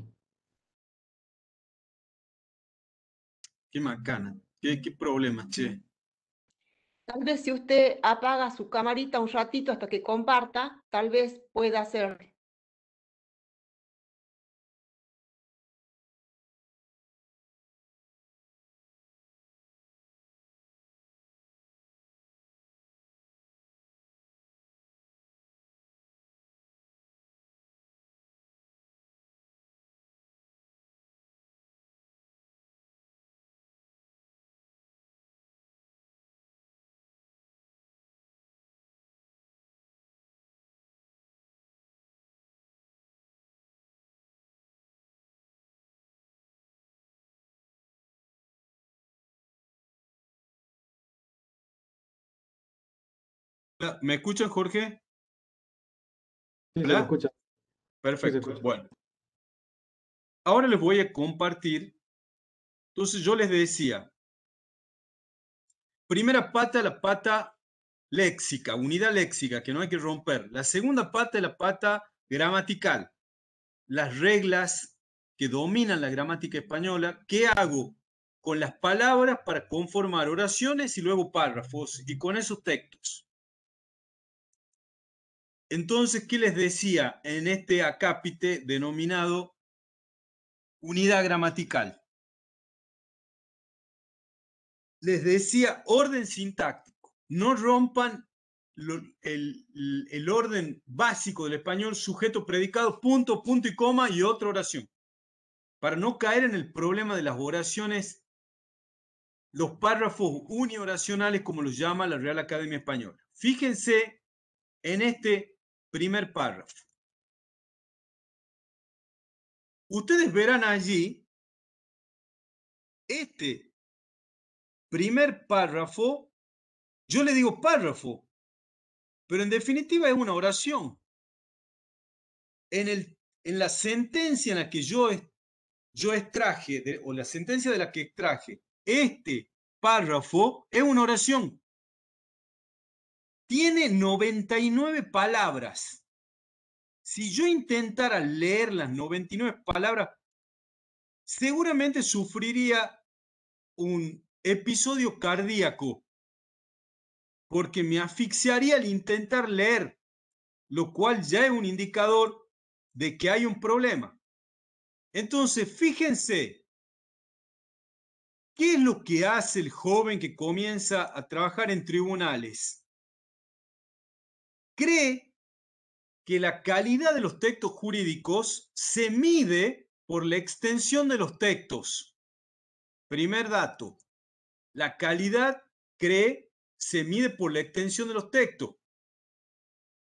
Qué macana. Qué problema, che. Tal vez si usted apaga su camarita un ratito hasta que comparta, tal vez pueda hacerlo. ¿Me escuchan, Jorge? Sí, se lo ¿Hola? escucha. Sí, se Perfecto. escucha. Bueno, ahora les voy a compartir. Entonces yo les decía, primera pata, la pata léxica, unidad léxica, que no hay que romper. La segunda pata es la pata gramatical, las reglas que dominan la gramática española. ¿Qué hago con las palabras para conformar oraciones y luego párrafos y con esos textos? Entonces, ¿qué les decía en este acápite denominado unidad gramatical? Les decía orden sintáctico. No rompan el orden básico del español, sujeto, predicado, punto, punto y coma y otra oración. Para no caer en el problema de las oraciones, los párrafos unioracionales, como los llama la Real Academia Española. Fíjense en este primer párrafo. Ustedes verán allí este primer párrafo. Yo le digo párrafo, pero en definitiva es una oración. En la sentencia en la que yo extraje, o la sentencia de la que extraje, este párrafo es una oración. Tiene 99 palabras. Si yo intentara leer las 99 palabras, seguramente sufriría un episodio cardíaco, porque me asfixiaría al intentar leer, lo cual ya es un indicador de que hay un problema. Entonces, fíjense, ¿qué es lo que hace el joven que comienza a trabajar en tribunales? Cree que la calidad de los textos jurídicos se mide por la extensión de los textos. Primer dato, la calidad, cree, se mide por la extensión de los textos.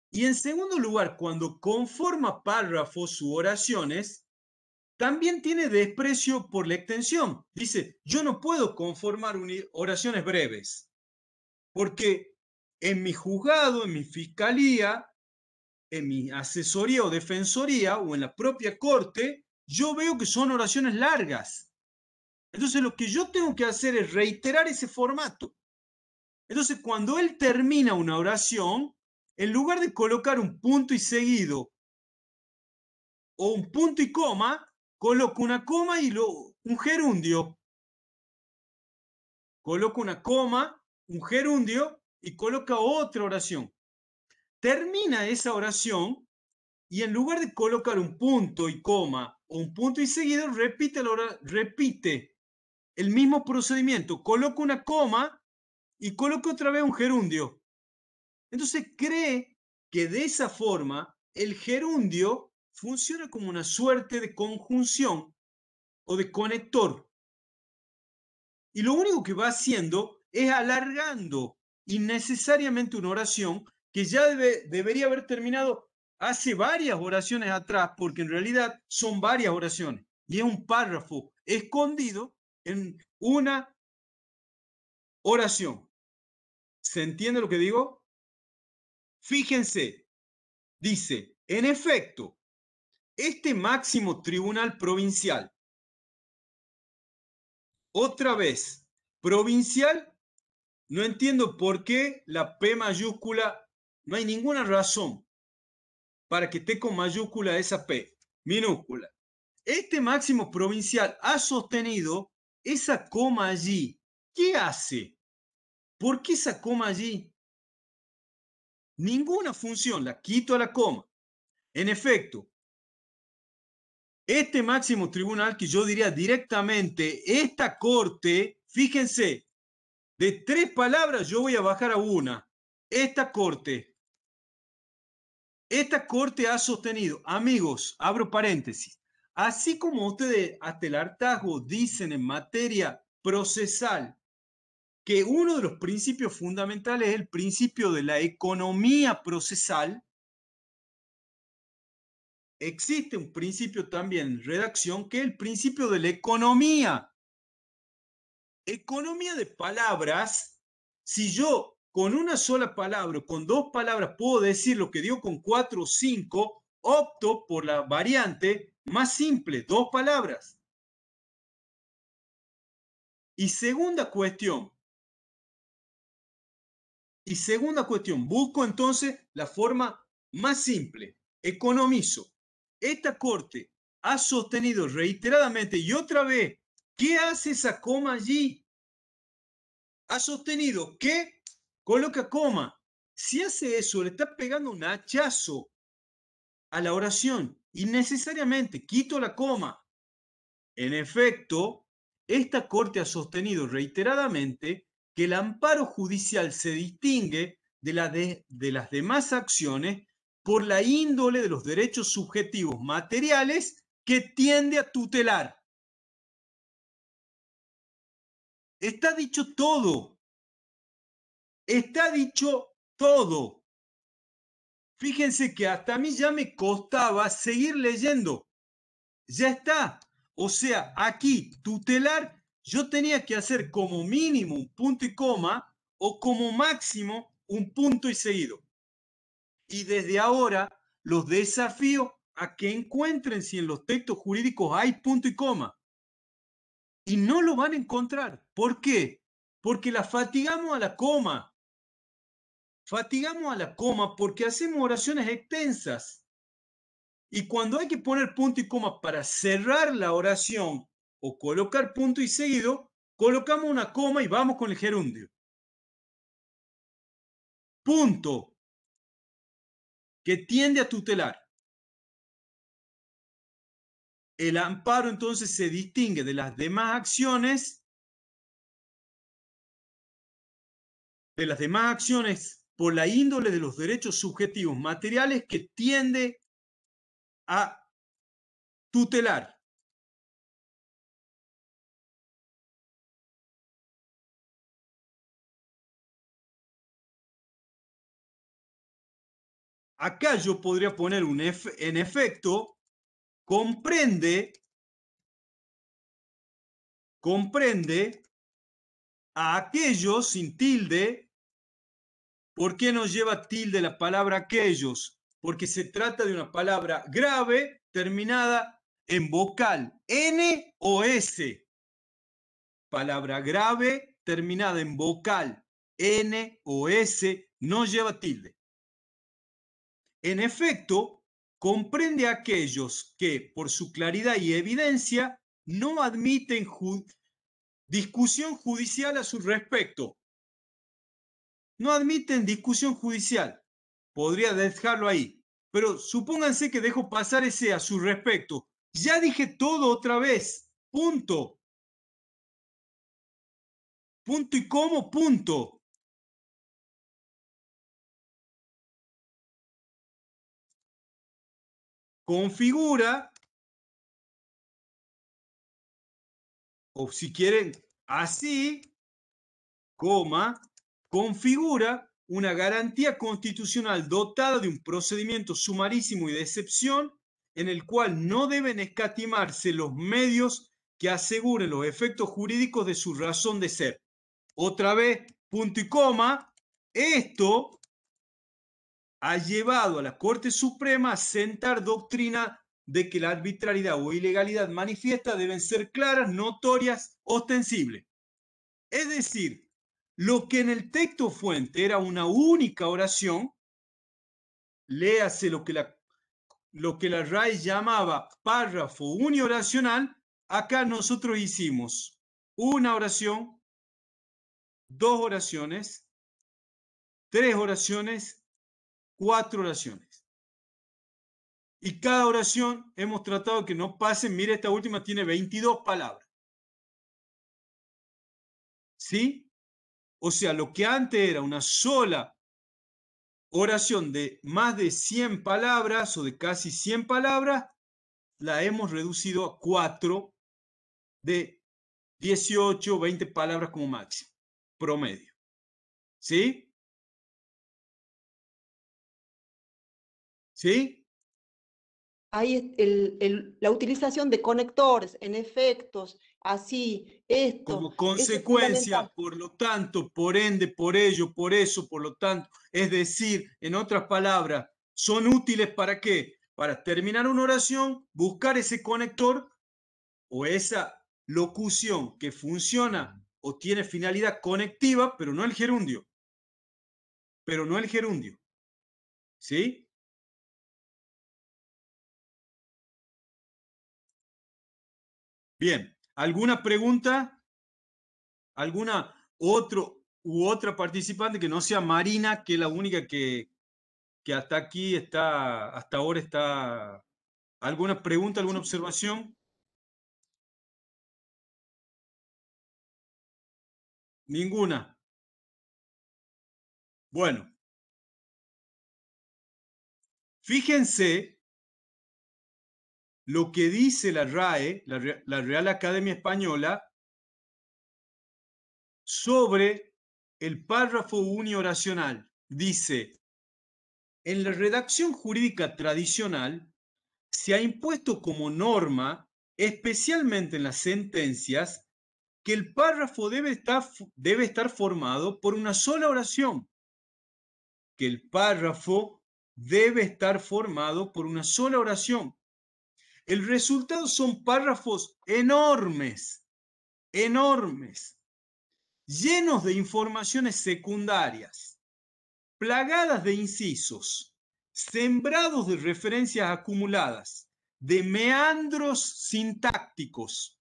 Y en segundo lugar, cuando conforma párrafos u oraciones, también tiene desprecio por la extensión. Dice, yo no puedo conformar oraciones breves, porque en mi juzgado, en mi fiscalía, en mi asesoría o defensoría, o en la propia corte, yo veo que son oraciones largas. Entonces lo que yo tengo que hacer es reiterar ese formato. Entonces cuando él termina una oración, en lugar de colocar un punto y seguido o un punto y coma, coloco una coma y un gerundio. Coloca una coma, un gerundio y coloca otra oración. Termina esa oración y en lugar de colocar un punto y coma o un punto y seguido, repite el mismo procedimiento. Coloca una coma y coloca otra vez un gerundio. Entonces cree que de esa forma el gerundio funciona como una suerte de conjunción o de conector. Y lo único que va haciendo es alargando innecesariamente una oración que ya debería haber terminado hace varias oraciones atrás, porque en realidad son varias oraciones. Y es un párrafo escondido en una oración. ¿Se entiende lo que digo? Fíjense, dice, en efecto, este máximo tribunal provincial, otra vez, provincial, no entiendo por qué la P mayúscula, no hay ninguna razón para que esté con mayúscula esa P. minúscula. Este máximo provincial ha sostenido esa coma allí. ¿Qué hace? ¿Por qué esa coma allí? Ninguna función, la quito a la coma. En efecto, este máximo tribunal, que yo diría directamente, esta corte, fíjense, de 3 palabras yo voy a bajar a una. Esta corte ha sostenido, amigos, abro paréntesis, así como ustedes hasta el hartazgo dicen en materia procesal que uno de los principios fundamentales es el principio de la economía procesal, existe un principio también en redacción que es el principio de la economía. Economía de palabras, si yo con una sola palabra o con 2 palabras puedo decir lo que digo con 4 o 5, opto por la variante más simple, 2 palabras. Y segunda cuestión, busco entonces la forma más simple, economizo. Esta corte ha sostenido reiteradamente y otra vez, ¿qué hace esa coma allí? Ha sostenido que coloca coma. Si hace eso, le está pegando un hachazo a la oración. Innecesariamente, quito la coma. En efecto, esta corte ha sostenido reiteradamente que el amparo judicial se distingue de las demás acciones por la índole de los derechos subjetivos materiales que tiende a tutelar. Está dicho todo. Está dicho todo. Fíjense que hasta a mí ya me costaba seguir leyendo. Ya está. O sea, aquí, tutelar, yo tenía que hacer como mínimo un punto y coma o como máximo un punto y seguido. Y desde ahora los desafío a que encuentren si en los textos jurídicos hay punto y coma. Y no lo van a encontrar. ¿Por qué? Porque la fatigamos a la coma. Fatigamos a la coma porque hacemos oraciones extensas. Y cuando hay que poner punto y coma para cerrar la oración o colocar punto y seguido, colocamos una coma y vamos con el gerundio. Punto. Que tiende a tutelar. El amparo entonces se distingue de las demás acciones, por la índole de los derechos subjetivos materiales que tiende a tutelar. Acá yo podría poner en efecto, comprende a aquellos sin tilde. ¿Por qué no lleva tilde la palabra aquellos? Porque se trata de una palabra grave terminada en vocal N o S. Palabra grave terminada en vocal N o S no lleva tilde. En efecto, comprende a aquellos que, por su claridad y evidencia, no admiten discusión judicial a su respecto. No admiten discusión judicial. Podría dejarlo ahí. Pero supónganse que dejo pasar ese a su respecto. Ya dije todo otra vez. Punto. Punto y cómo, punto. Configura, o si quieren, así, coma, configura una garantía constitucional dotada de un procedimiento sumarísimo y de excepción en el cual no deben escatimarse los medios que aseguren los efectos jurídicos de su razón de ser. Otra vez, punto y coma, esto ha llevado a la Corte Suprema a sentar doctrina de que la arbitrariedad o ilegalidad manifiesta deben ser claras, notorias, ostensibles. Es decir, lo que en el texto fuente era una única oración, léase lo que la lo que la RAE llamaba párrafo unioracional, acá nosotros hicimos una oración, 2 oraciones, 3 oraciones, 4 oraciones. Y cada oración hemos tratado que no pasen, mire, esta última tiene 22 palabras. ¿Sí? O sea, lo que antes era una sola oración de más de 100 palabras o de casi 100 palabras, la hemos reducido a 4 de 18 o 20 palabras como máximo, promedio. ¿Sí? ¿Sí? Ahí la utilización de conectores en efectos, así, esto, Como eso es consecuencia, fundamental. por lo tanto, por ende, por ello, por eso, por lo tanto. Es decir, en otras palabras, ¿son útiles para qué? Para terminar una oración, buscar ese conector o esa locución que funciona o tiene finalidad conectiva, pero no el gerundio. Pero no el gerundio. ¿Sí? Bien. ¿Alguna pregunta? ¿Alguna otra participante que no sea Marina, que es la única que hasta aquí está, hasta ahora está? ¿Alguna pregunta, alguna observación? Ninguna. Bueno, fíjense lo que dice la RAE, la Real Academia Española, sobre el párrafo unioracional. Dice, en la redacción jurídica tradicional se ha impuesto como norma, especialmente en las sentencias, que el párrafo debe estar formado por una sola oración, que el párrafo debe estar formado por una sola oración. El resultado son párrafos enormes, enormes, llenos de informaciones secundarias, plagadas de incisos, sembrados de referencias acumuladas, de meandros sintácticos,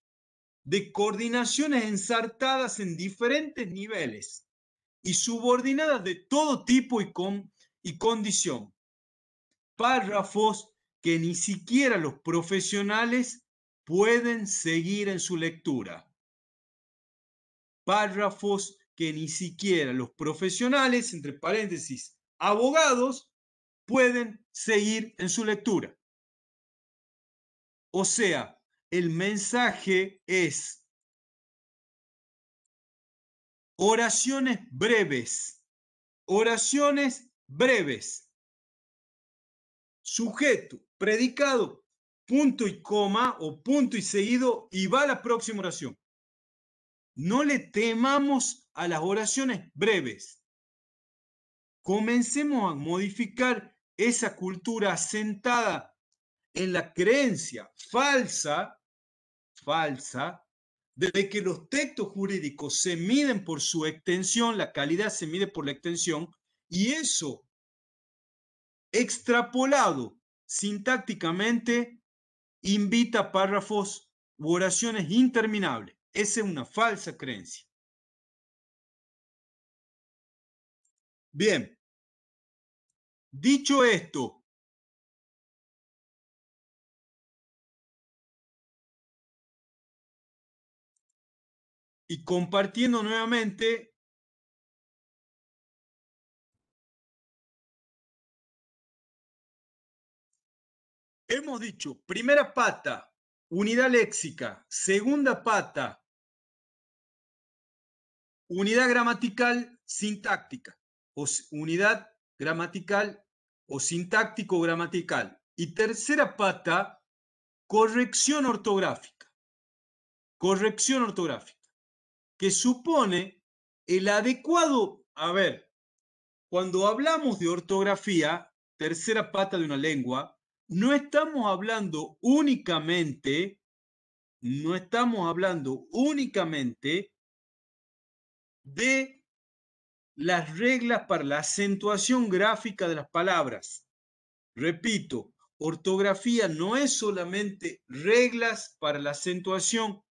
de coordinaciones ensartadas en diferentes niveles y subordinadas de todo tipo y condición. Párrafos que ni siquiera los profesionales pueden seguir en su lectura. Párrafos que ni siquiera los profesionales, entre paréntesis, abogados, pueden seguir en su lectura. O sea, el mensaje es oraciones breves, oraciones breves, sujeto, predicado, punto y coma o punto y seguido y va a la próxima oración. No le temamos a las oraciones breves. Comencemos a modificar esa cultura asentada en la creencia falsa de que los textos jurídicos se miden por su extensión, la calidad se mide por la extensión, y eso extrapolado sintácticamente invita a párrafos u oraciones interminables. Esa es una falsa creencia. Bien, dicho esto, y compartiendo nuevamente, hemos dicho, primera pata, unidad léxica, segunda pata, unidad gramatical sintáctica, o unidad gramatical o sintáctico gramatical. Y tercera pata, corrección ortográfica. Corrección ortográfica, que supone el adecuado, a ver, cuando hablamos de ortografía, tercera pata de una lengua, no estamos hablando únicamente de las reglas para la acentuación gráfica de las palabras. Repito, ortografía no es solamente reglas para la acentuación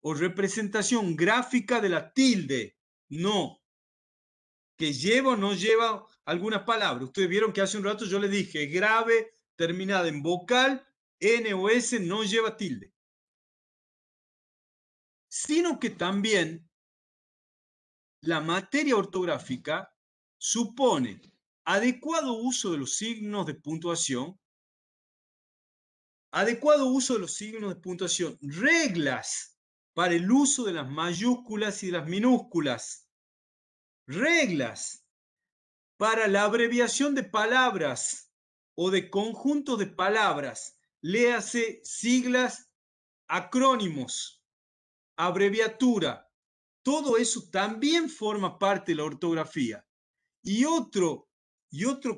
o representación gráfica de la tilde, no, que lleva o no lleva algunas palabras. Ustedes vieron que hace un rato yo les dije, grave terminada en vocal, N o S no lleva tilde. Sino que también la materia ortográfica supone adecuado uso de los signos de puntuación, reglas para el uso de las mayúsculas y de las minúsculas, reglas para la abreviación de palabras o de conjuntos de palabras, léase siglas, acrónimos, abreviatura. Todo eso también forma parte de la ortografía. Y otro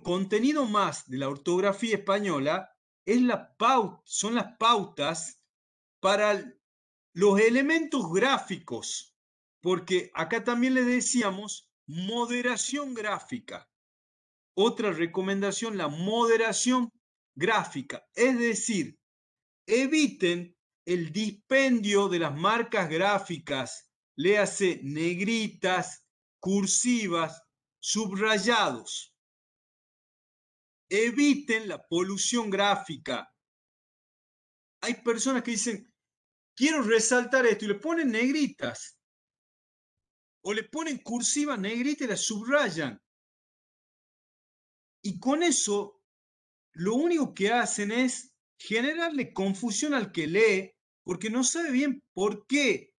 contenido más de la ortografía española es son las pautas para los elementos gráficos, porque acá también le decíamos moderación gráfica. Otra recomendación, la moderación gráfica, es decir, eviten el dispendio de las marcas gráficas, léase negritas, cursivas, subrayados. Eviten la polución gráfica. Hay personas que dicen, quiero resaltar esto, y le ponen negritas, o le ponen cursiva negrita y la subrayan. Y con eso, lo único que hacen es generarle confusión al que lee, porque no sabe bien por qué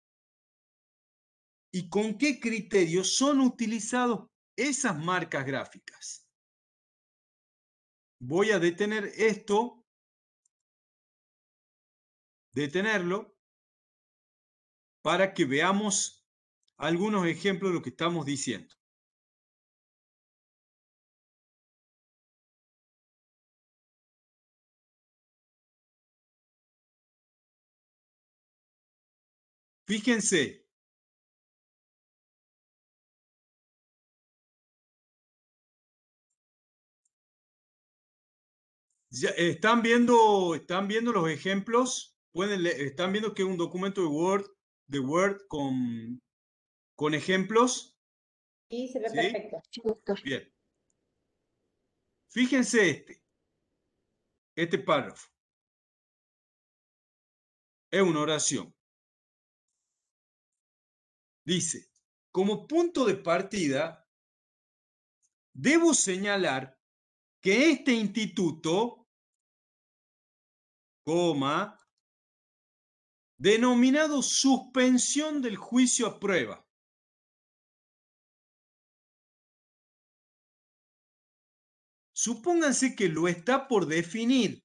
y con qué criterios son utilizados esas marcas gráficas. Voy a detenerlo, para que veamos algunos ejemplos de lo que estamos diciendo. Fíjense, ya, ¿están viendo los ejemplos? ¿Están viendo que es un documento de Word con ejemplos? Sí, se ve ¿Sí? perfecto. Sí, doctor. Bien. Fíjense este párrafo. Es una oración. Dice, como punto de partida, debo señalar que este instituto, denominado suspensión del juicio a prueba, supónganse que lo está por definir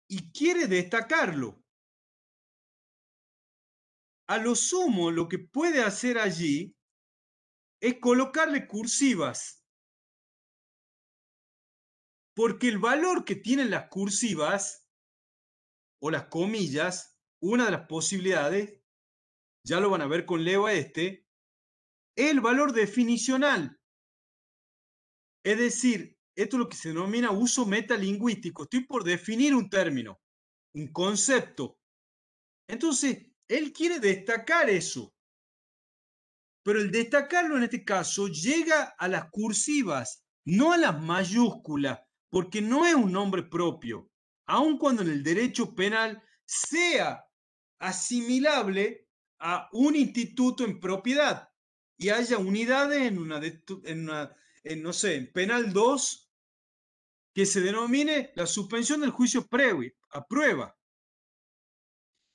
y quiere destacarlo. A lo sumo, lo que puede hacer allí es colocarle cursivas, porque el valor que tienen las cursivas o las comillas, una de las posibilidades, ya lo van a ver con Leo es el valor definicional. Es decir, esto es lo que se denomina uso metalingüístico. Estoy por definir un término, un concepto. Entonces, él quiere destacar eso. Pero el destacarlo en este caso llega a las cursivas, no a las mayúsculas, porque no es un nombre propio, aun cuando en el derecho penal sea asimilable a un instituto en propiedad y haya unidades no sé, en penal 2 que se denomine la suspensión del juicio a prueba.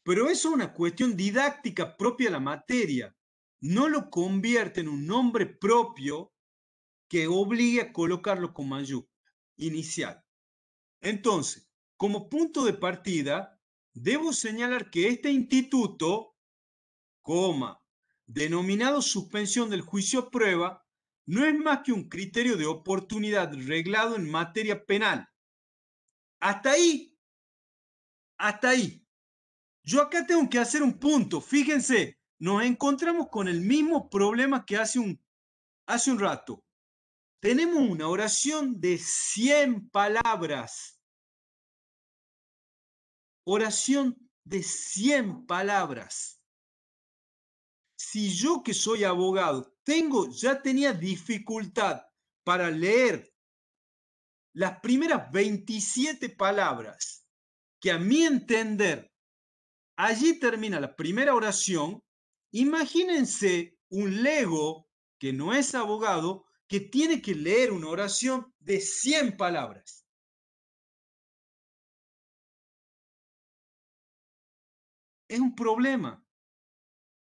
Pero eso es una cuestión didáctica propia de la materia. No lo convierte en un nombre propio que obligue a colocarlo con mayúscula inicial. Entonces, como punto de partida, debo señalar que este instituto, denominado suspensión del juicio a prueba, no es más que un criterio de oportunidad reglado en materia penal. Hasta ahí. Yo acá tengo que hacer un punto. Fíjense, nos encontramos con el mismo problema que hace un rato. tenemos una oración de 100 palabras. Oración de 100 palabras. Si yo, que soy abogado, ya tenía dificultad para leer las primeras 27 palabras, que a mi entender, allí termina la primera oración, imagínense un lego que no es abogado, que tiene que leer una oración de 100 palabras. Es un problema.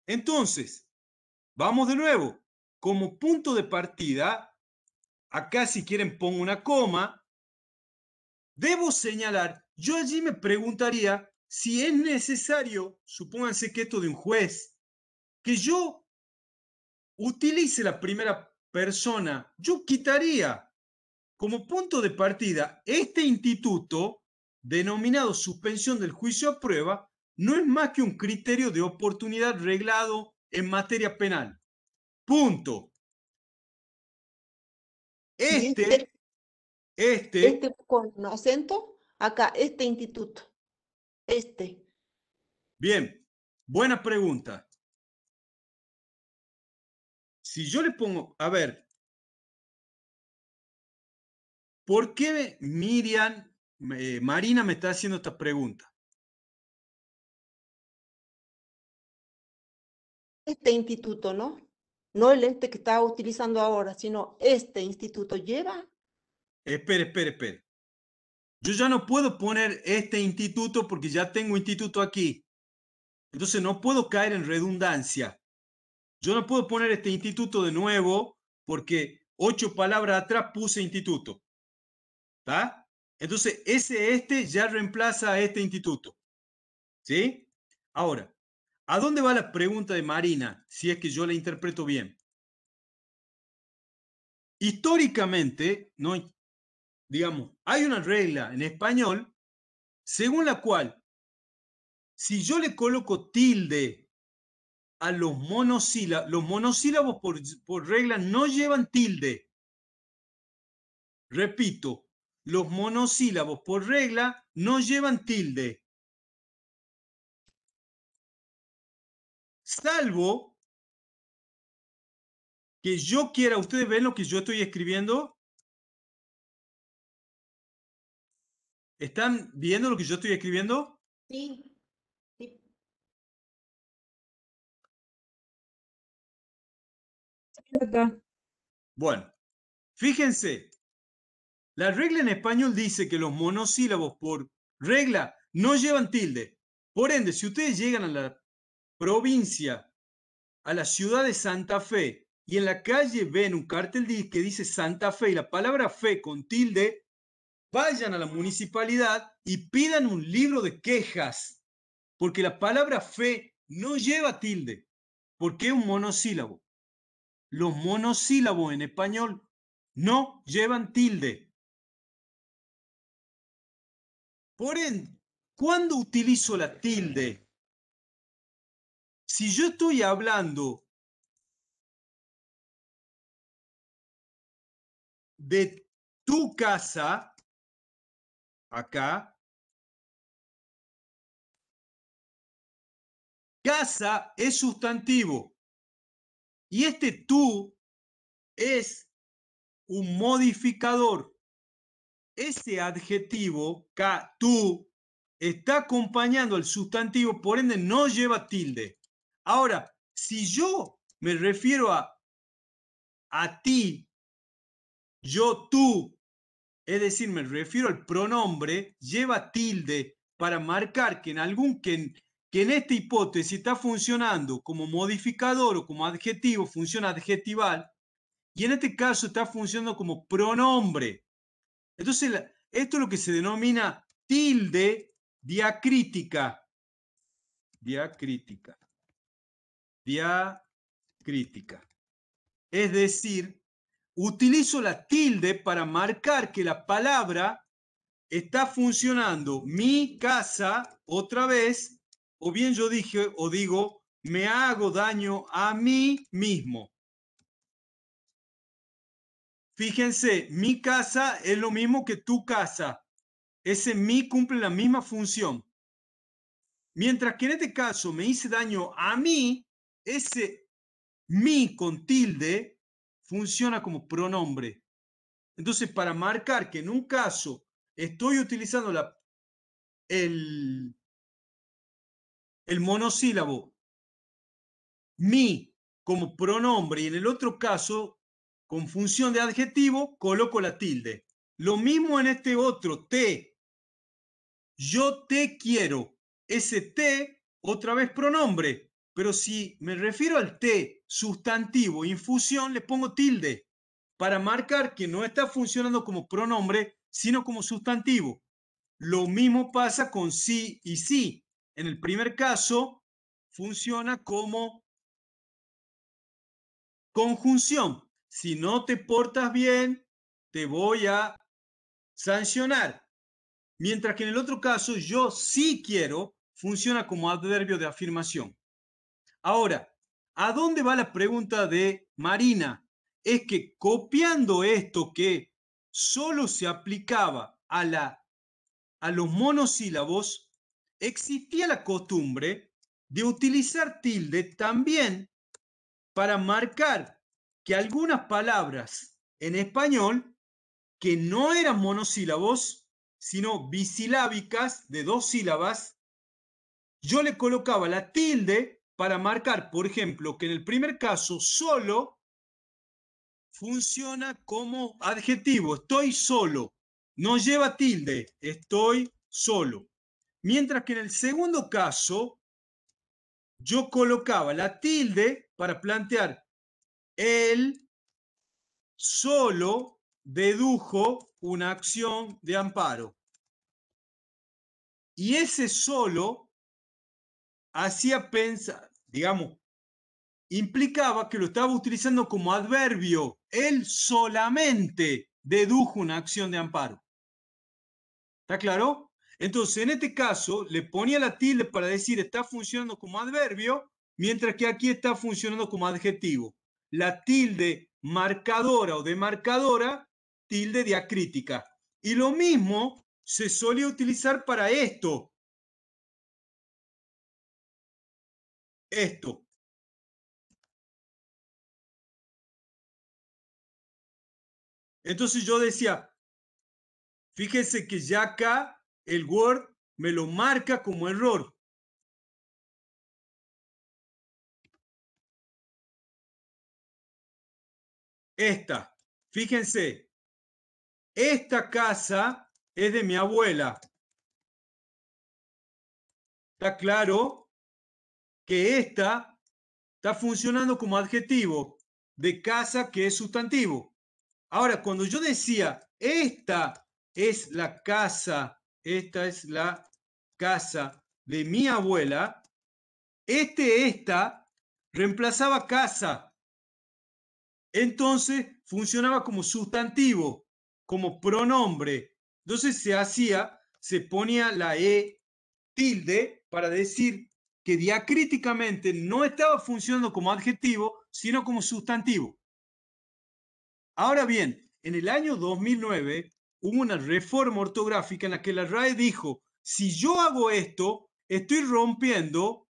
Entonces, vamos de nuevo. Como punto de partida, acá si quieren pongo una coma, debo señalar, yo allí me preguntaría si es necesario, supónganse que esto de un juez, que yo utilice la primera persona, yo quitaría como punto de partida este instituto denominado suspensión del juicio a prueba, no es más que un criterio de oportunidad reglado en materia penal. Punto. Y Este, con acento, acá, este instituto. bien, buena pregunta. Si yo le pongo, a ver, ¿por qué Marina me está haciendo esta pregunta? Este instituto, ¿no? No el que está utilizando ahora, sino este instituto lleva. Espere. Yo ya no puedo poner este instituto porque ya tengo instituto aquí. Entonces no puedo caer en redundancia. Yo no puedo poner este instituto de nuevo porque 8 palabras atrás puse instituto. ¿Está? Entonces este ya reemplaza a este instituto. ¿Sí? Ahora, ¿a dónde va la pregunta de Marina? Si es que yo la interpreto bien. Históricamente, no, digamos, hay una regla en español según la cual si yo le coloco tilde a los monosílabos por regla no llevan tilde. Repito, los monosílabos por regla no llevan tilde. Salvo que yo quiera, ¿ustedes ven lo que yo estoy escribiendo? ¿Están viendo lo que yo estoy escribiendo? Sí. Sí. Bueno, fíjense, la regla en español dice que los monosílabos por regla no llevan tilde. Por ende, si ustedes llegan a la provincia, a la ciudad de Santa Fe, y en la calle ven un cartel que dice Santa Fe y la palabra fe con tilde, vayan a la municipalidad y pidan un libro de quejas, porque la palabra fe no lleva tilde, porque es un monosílabo. Los monosílabos en español no llevan tilde. Por ende, ¿cuándo utilizo la tilde? Si yo estoy hablando de tu casa, acá, casa es sustantivo y este tú es un modificador. Ese adjetivo, tú, está acompañando al sustantivo, por ende no lleva tilde. Ahora, si yo me refiero a ti, yo, tú, es decir, me refiero al pronombre, lleva tilde para marcar que en esta hipótesis está funcionando como modificador o como adjetivo, funciona adjetival, y en este caso está funcionando como pronombre. Entonces, esto es lo que se denomina tilde diacrítica. Diacrítica. Es decir, utilizo la tilde para marcar que la palabra está funcionando mi casa otra vez, o bien yo digo, me hago daño a mí mismo. fíjense, mi casa es lo mismo que tu casa. Ese mi cumple la misma función. Mientras que en este caso me hice daño a mí, ese mi con tilde funciona como pronombre. Entonces, para marcar que en un caso estoy utilizando el monosílabo mi como pronombre y en el otro caso, con función de adjetivo, coloco la tilde. Lo mismo en este otro, te. Yo te quiero. Ese te, otra vez pronombre. Pero si me refiero al te, sustantivo, infusión, le pongo tilde para marcar que no está funcionando como pronombre, sino como sustantivo. Lo mismo pasa con sí y sí. En el primer caso, funciona como conjunción. Si no te portas bien, te voy a sancionar. Mientras que en el otro caso, yo sí quiero, funciona como adverbio de afirmación. Ahora, ¿a dónde va la pregunta de Marina? Es que copiando esto que solo se aplicaba a los monosílabos, existía la costumbre de utilizar tilde también para marcar que algunas palabras en español que no eran monosílabos, sino bisilábicas de 2 sílabas, yo le colocaba la tilde para marcar, por ejemplo, que en el primer caso solo funciona como adjetivo, estoy solo, no lleva tilde, estoy solo. Mientras que en el segundo caso, yo colocaba la tilde para plantear él solo dedujo una acción de amparo. Y ese solo hacía pensar, digamos, implicaba que lo estaba utilizando como adverbio. Él solamente dedujo una acción de amparo. ¿Está claro? Entonces, en este caso, le ponía la tilde para decir está funcionando como adverbio, mientras que aquí está funcionando como adjetivo. La tilde marcadora o demarcadora, tilde diacrítica. Y lo mismo se solía utilizar para esto. Esto. Entonces yo decía, fíjense que ya acá el Word me lo marca como error. Esta, fíjense, esta casa es de mi abuela. Está claro que esta está funcionando como adjetivo de casa que es sustantivo. Ahora, cuando yo decía, esta es la casa de mi abuela, esta reemplazaba casa. Entonces funcionaba como sustantivo, como pronombre. Entonces se ponía la tilde para decir que diacríticamente no estaba funcionando como adjetivo, sino como sustantivo. Ahora bien, en el año 2009 hubo una reforma ortográfica en la que la RAE dijo, si yo hago esto, estoy rompiendo,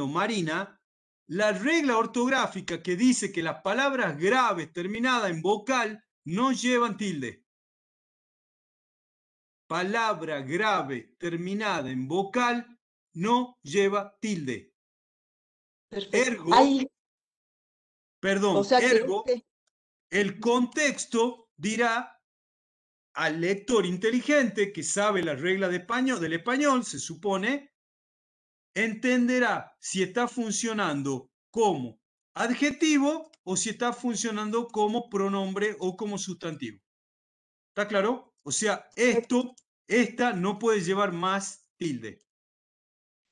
Marina, la regla ortográfica que dice que las palabras graves terminadas en vocal no llevan tilde. Palabra grave terminada en vocal no lleva tilde. Perfecto. Ergo, el contexto dirá al lector inteligente que sabe la regla del español, se supone, entenderá si está funcionando como adjetivo o si está funcionando como pronombre o como sustantivo. ¿Está claro? O sea, esta no puede llevar más tilde.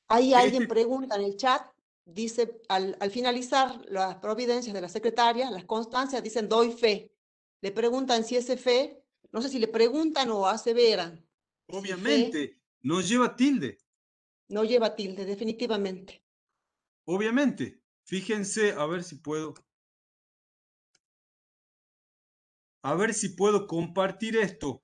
Ahí alguien pregunta en el chat, dice, al finalizar las providencias de la secretaria, las constancias dicen doy fe. Le preguntan si ese fe, no sé si le preguntan o aseveran. Obviamente, Si fe no lleva tilde. no lleva tilde, definitivamente. Obviamente. Fíjense, a ver si puedo. A ver si puedo compartir esto.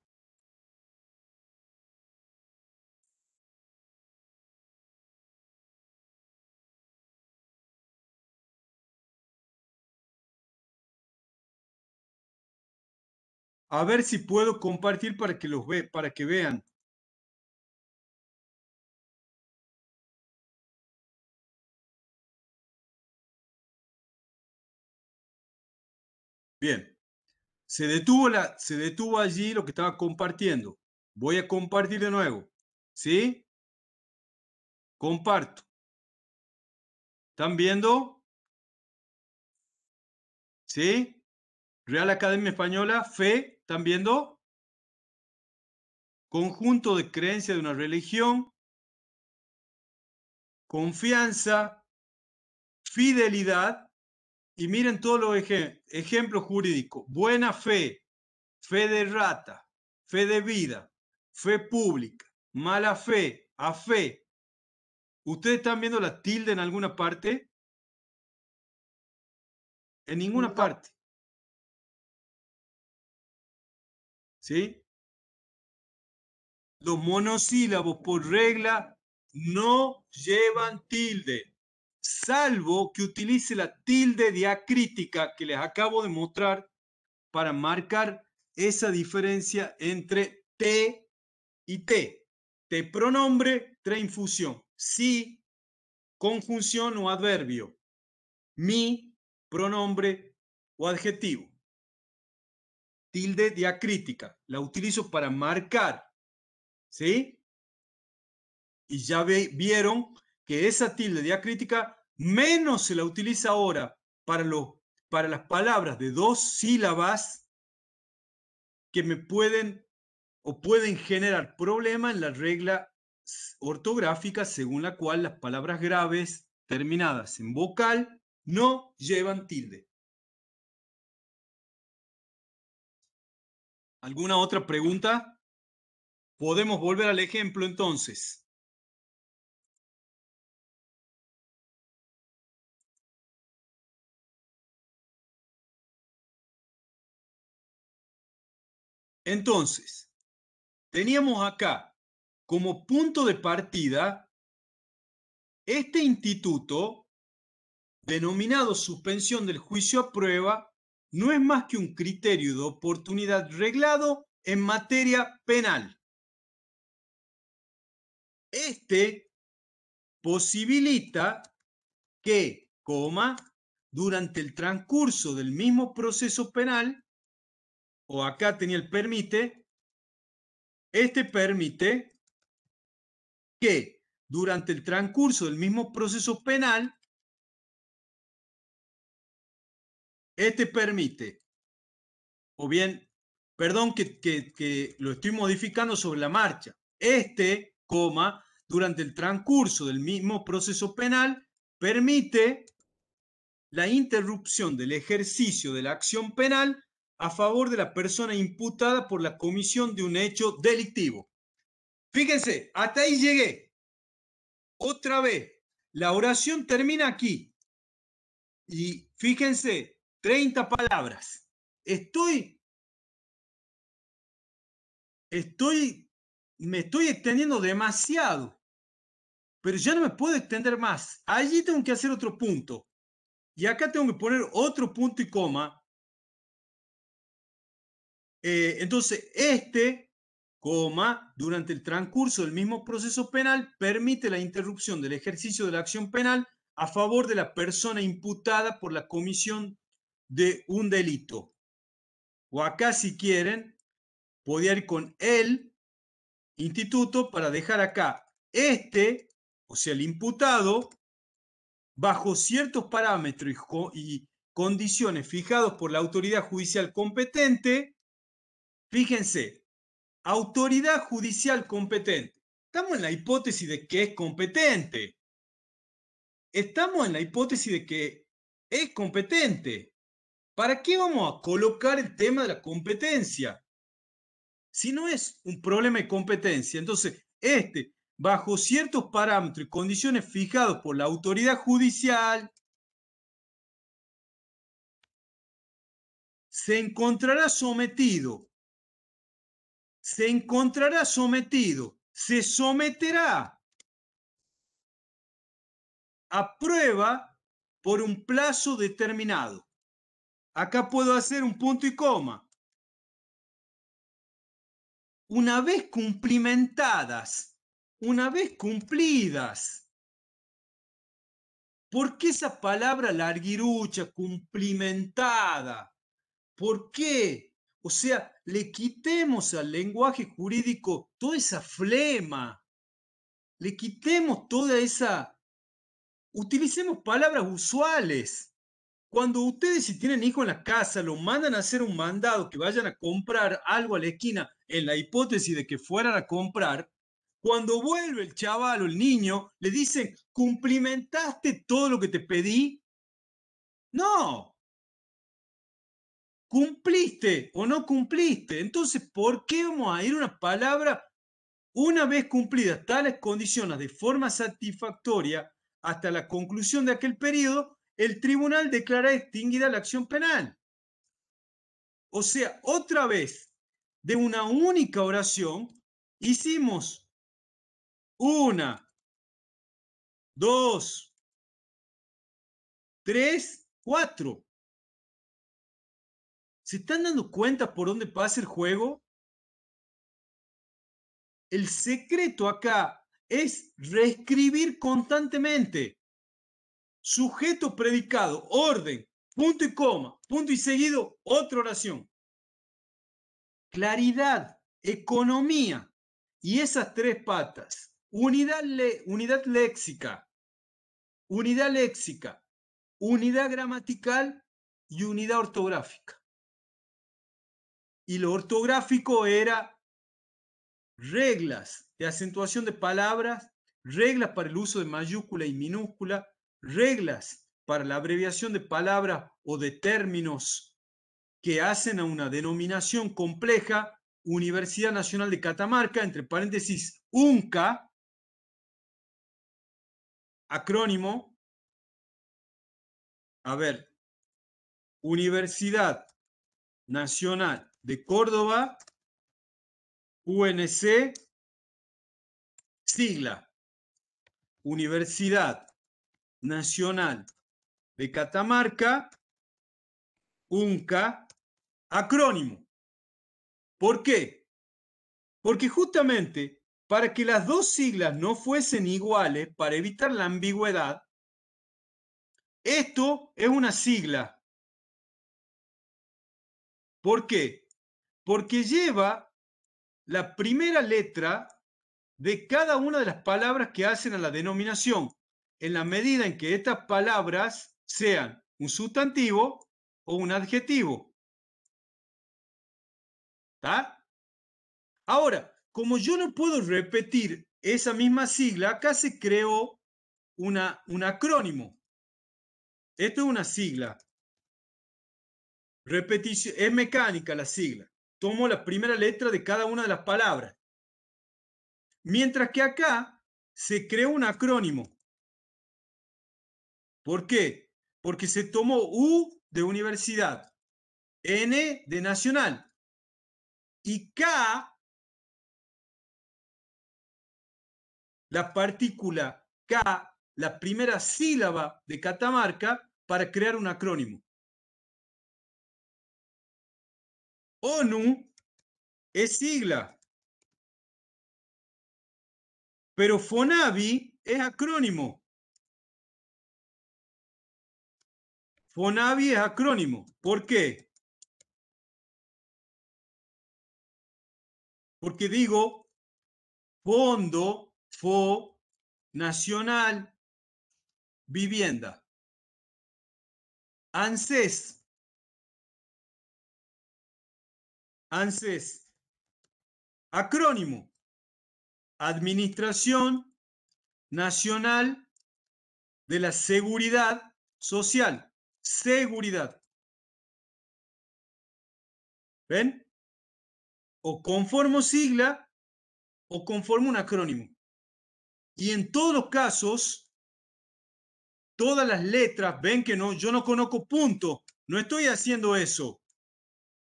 A ver si puedo compartir para que para que vean. Bien. Se detuvo allí lo que estaba compartiendo. Voy a compartir de nuevo. ¿Sí? Comparto. ¿Están viendo? ¿Sí? Real Academia Española, fe, ¿están viendo? Conjunto de creencias de una religión, confianza, fidelidad, y miren todos los ejemplos jurídicos. Buena fe, fe de rata, fe de vida, fe pública, mala fe, a fe. ¿Ustedes están viendo la tilde en alguna parte? En ninguna No. parte. ¿Sí? Los monosílabos por regla no llevan tilde, salvo que utilice la tilde diacrítica que les acabo de mostrar para marcar esa diferencia entre te y te. Te pronombre, tre infusión. Sí, conjunción o adverbio. Mi, pronombre o adjetivo. Tilde diacrítica. La utilizo para marcar. ¿Sí? Y ya vieron que esa tilde diacrítica menos se la utiliza ahora para las palabras de 2 sílabas que me pueden o pueden generar problemas en la regla ortográfica según la cual las palabras graves terminadas en vocal no llevan tilde. ¿Alguna otra pregunta? Podemos volver al ejemplo entonces. Entonces, teníamos acá como punto de partida este instituto, denominado suspensión del juicio a prueba, no es más que un criterio de oportunidad reglado en materia penal. Este posibilita que, durante el transcurso del mismo proceso penal, o acá tenía el permite, este permite que durante el transcurso del mismo proceso penal, este permite, o bien, perdón que lo estoy modificando sobre la marcha, este, durante el transcurso del mismo proceso penal, permite la interrupción del ejercicio de la acción penal a favor de la persona imputada por la comisión de un hecho delictivo. Fíjense, hasta ahí llegué. Otra vez, la oración termina aquí. Y fíjense, 30 palabras. Me estoy extendiendo demasiado, pero ya no me puedo extender más. Allí tengo que hacer otro punto. Y acá tengo que poner otro punto y coma. Entonces, durante el transcurso del mismo proceso penal, permite la interrupción del ejercicio de la acción penal a favor de la persona imputada por la comisión de un delito. O acá, si quieren, podría ir con el instituto para dejar acá o sea, el imputado, bajo ciertos parámetros y condiciones fijados por la autoridad judicial competente. Fíjense, autoridad judicial competente. Estamos en la hipótesis de que es competente. Estamos en la hipótesis de que es competente. ¿Para qué vamos a colocar el tema de la competencia? Si no es un problema de competencia, entonces bajo ciertos parámetros y condiciones fijados por la autoridad judicial, se encontrará sometido, se encontrará sometido, se someterá a prueba por un plazo determinado. Acá puedo hacer un punto y coma. Una vez cumplimentadas, una vez cumplidas. ¿Por qué esa palabra larguirucha, cumplimentada? ¿Por qué? O sea, le quitemos al lenguaje jurídico toda esa flema, le quitemos toda esa... Utilicemos palabras usuales. Cuando ustedes, si tienen hijos en la casa, lo mandan a hacer un mandado, que vayan a comprar algo a la esquina, en la hipótesis de que fueran a comprar, cuando vuelve el chaval o el niño, le dicen, ¿cumplimentaste todo lo que te pedí? No. ¿Cumpliste o no cumpliste? Entonces, ¿por qué vamos a ir a una palabra una vez cumplidas tales condiciones de forma satisfactoria hasta la conclusión de aquel periodo, el tribunal declara extinguida la acción penal? O sea, otra vez, de una única oración, hicimos 1, 2, 3, 4. ¿Se están dando cuenta por dónde pasa el juego? El secreto acá es reescribir constantemente. Sujeto, predicado, orden, punto y coma, punto y seguido, otra oración. Claridad, economía y esas tres patas. Unidad léxica, unidad gramatical y unidad ortográfica. Y lo ortográfico era reglas de acentuación de palabras, reglas para el uso de mayúscula y minúscula, reglas para la abreviación de palabras o de términos que hacen a una denominación compleja, Universidad Nacional de Catamarca, entre paréntesis, UNCA, acrónimo, a ver, Universidad Nacional de Córdoba, UNC, sigla, Universidad Nacional de Catamarca, UNCA, acrónimo. ¿Por qué? Porque justamente para que las dos siglas no fuesen iguales, para evitar la ambigüedad, esto es una sigla. ¿Por qué? Porque lleva la primera letra de cada una de las palabras que hacen a la denominación, en la medida en que estas palabras sean un sustantivo o un adjetivo. ¿Está? Ahora, como yo no puedo repetir esa misma sigla, acá se creó un acrónimo. Esto es una sigla. Repetición, es mecánica la sigla. Tomo la primera letra de cada una de las palabras. Mientras que acá se creó un acrónimo. ¿Por qué? Porque se tomó U de universidad, N de nacional y K, la partícula K, la primera sílaba de Catamarca, para crear un acrónimo. ONU es sigla, pero FONAVI es acrónimo. FONAVI es acrónimo. ¿Por qué? Porque digo Fondo, Nacional, Vivienda. ANSES. ANSES. Acrónimo. Administración Nacional de la Seguridad Social. Seguridad. ¿Ven? O conformo sigla o conformo un acrónimo. Y en todos los casos, todas las letras, ven que no, yo no conozco punto. No estoy haciendo eso.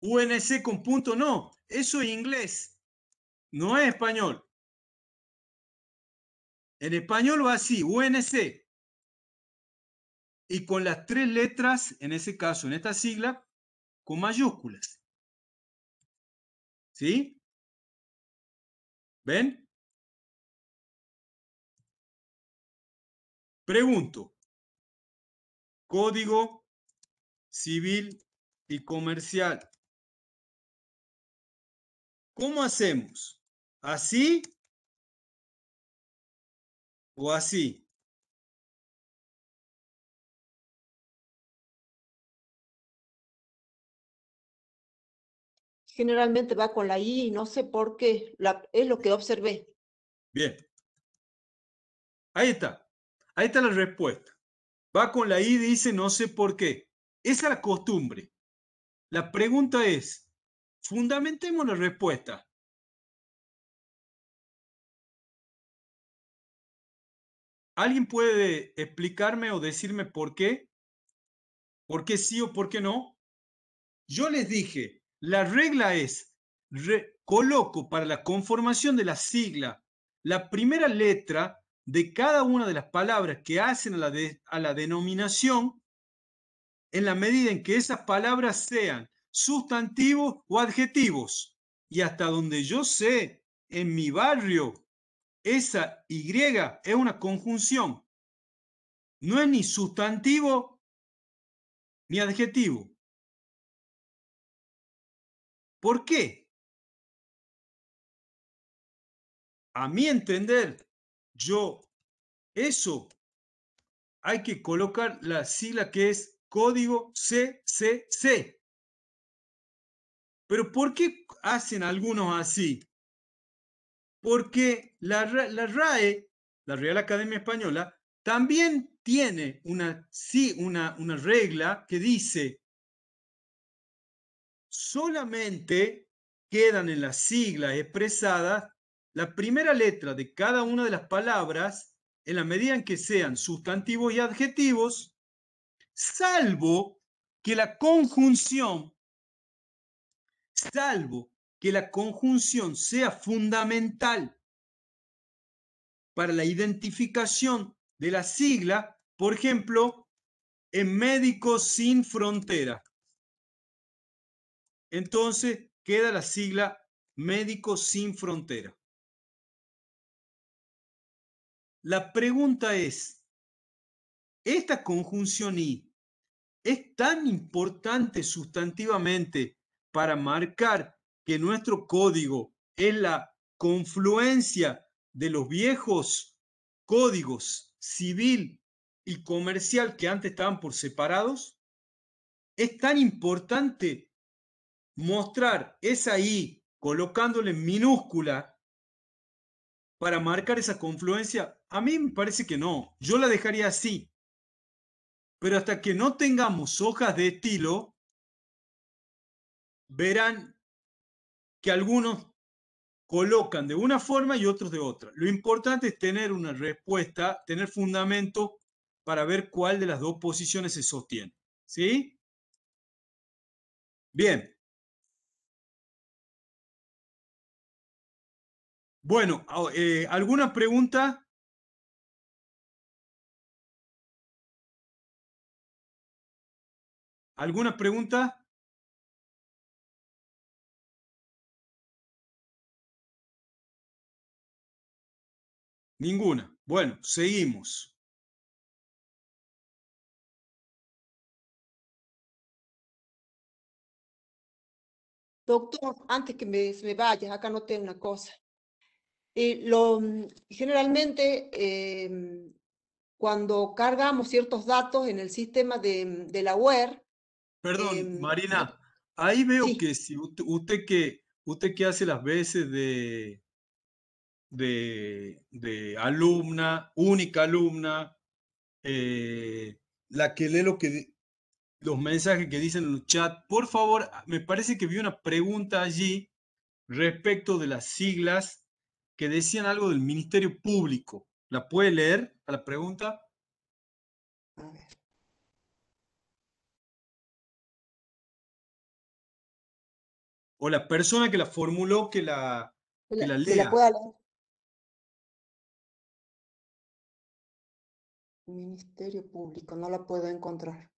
UNC con punto, no. Eso es inglés, no es español. En español va así, UNC. Y con las 3 letras, en ese caso, en esta sigla, con mayúsculas. ¿Sí? ¿Ven? Pregunto. Código Civil y Comercial. ¿Cómo hacemos? ¿Así o así? Generalmente va con la I y no sé por qué, es lo que observé. Bien. Ahí está. Ahí está la respuesta. Va con la I, dice no sé por qué. Esa es la costumbre. La pregunta es, fundamentemos la respuesta. ¿Alguien puede explicarme o decirme por qué? ¿Por qué sí o por qué no? Yo les dije, la regla es, coloco para la conformación de la sigla la primera letra de cada una de las palabras que hacen a la denominación en la medida en que esas palabras sean sustantivos o adjetivos. Y hasta donde yo sé, en mi barrio, esa Y es una conjunción. No es ni sustantivo ni adjetivo. ¿Por qué? A mi entender, eso hay que colocar la sigla que es código CCC. Pero ¿por qué hacen algunos así? Porque la RAE, la Real Academia Española, también tiene una regla que dice solamente quedan en las siglas expresadas la primera letra de cada una de las palabras en la medida en que sean sustantivos y adjetivos, salvo que la conjunción, sea fundamental para la identificación de la sigla, por ejemplo, en Médicos Sin Frontera. Entonces queda la sigla Médicos Sin Frontera. La pregunta es, ¿esta conjunción I es tan importante sustantivamente para marcar que nuestro código es la confluencia de los viejos códigos civil y comercial que antes estaban por separados? ¿Es tan importante mostrar esa I colocándole en minúscula para marcar esa confluencia? A mí me parece que no. Yo la dejaría así. Pero hasta que no tengamos hojas de estilo, verán que algunos colocan de una forma y otros de otra. Lo importante es tener una respuesta, tener fundamento para ver cuál de las dos posiciones se sostiene. ¿Sí? Bien. Bueno, ¿alguna pregunta? ¿Alguna pregunta? Ninguna. Bueno, seguimos. Doctor, antes que se me vaya, acá noté una cosa. Generalmente, cuando cargamos ciertos datos en el sistema de la web, Perdón, no- Marina, ahí veo sí, que si usted que hace las veces de alumna, única alumna, la que lee los mensajes que dicen en el chat, por favor, me parece que vi una pregunta allí respecto de las siglas que decían algo del Ministerio Público. ¿La puede leer a la pregunta? a ver. o la persona que la formuló que la lea. pueda leer. Ministerio Público, no la puedo encontrar.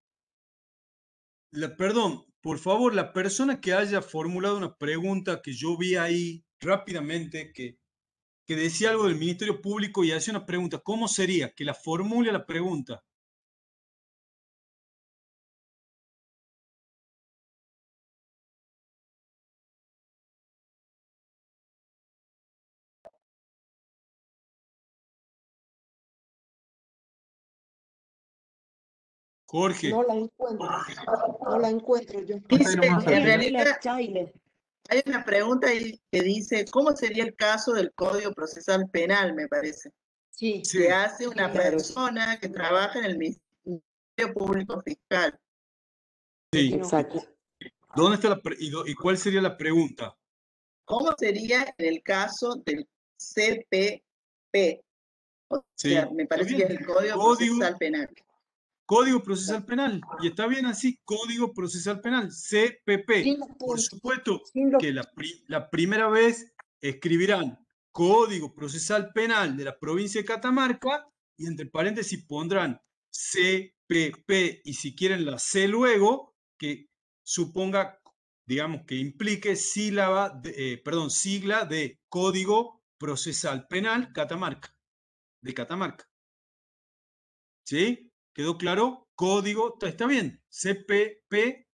Perdón, por favor, la persona que haya formulado una pregunta que yo vi ahí rápidamente, que decía algo del Ministerio Público y hacía una pregunta, ¿cómo sería? Que la formule la pregunta. Jorge. No la encuentro. No la encuentro yo. Dice, nomás, en Jorge. realidad Chaile. hay una pregunta ahí que dice, ¿cómo sería el caso del Código Procesal Penal, me parece? Sí. Sí. Que hace una Claro. persona que trabaja en el Ministerio Público Fiscal. Sí. Exacto. ¿Dónde está y cuál sería la pregunta? ¿Cómo sería en el caso del CPP? O Sí, sea, me está parece que bien. es el Código Código- Procesal Penal. Código Procesal Penal. Y está bien así, Código Procesal Penal, CPP. Sin los Por puntos, supuesto sin los- que la primera vez escribirán Código Procesal Penal de la provincia de Catamarca y entre paréntesis pondrán CPP y si quieren la C luego, que suponga, digamos, que implique sigla de Código Procesal Penal Catamarca, de Catamarca. ¿Sí? ¿Quedó claro? Código, está bien, CPP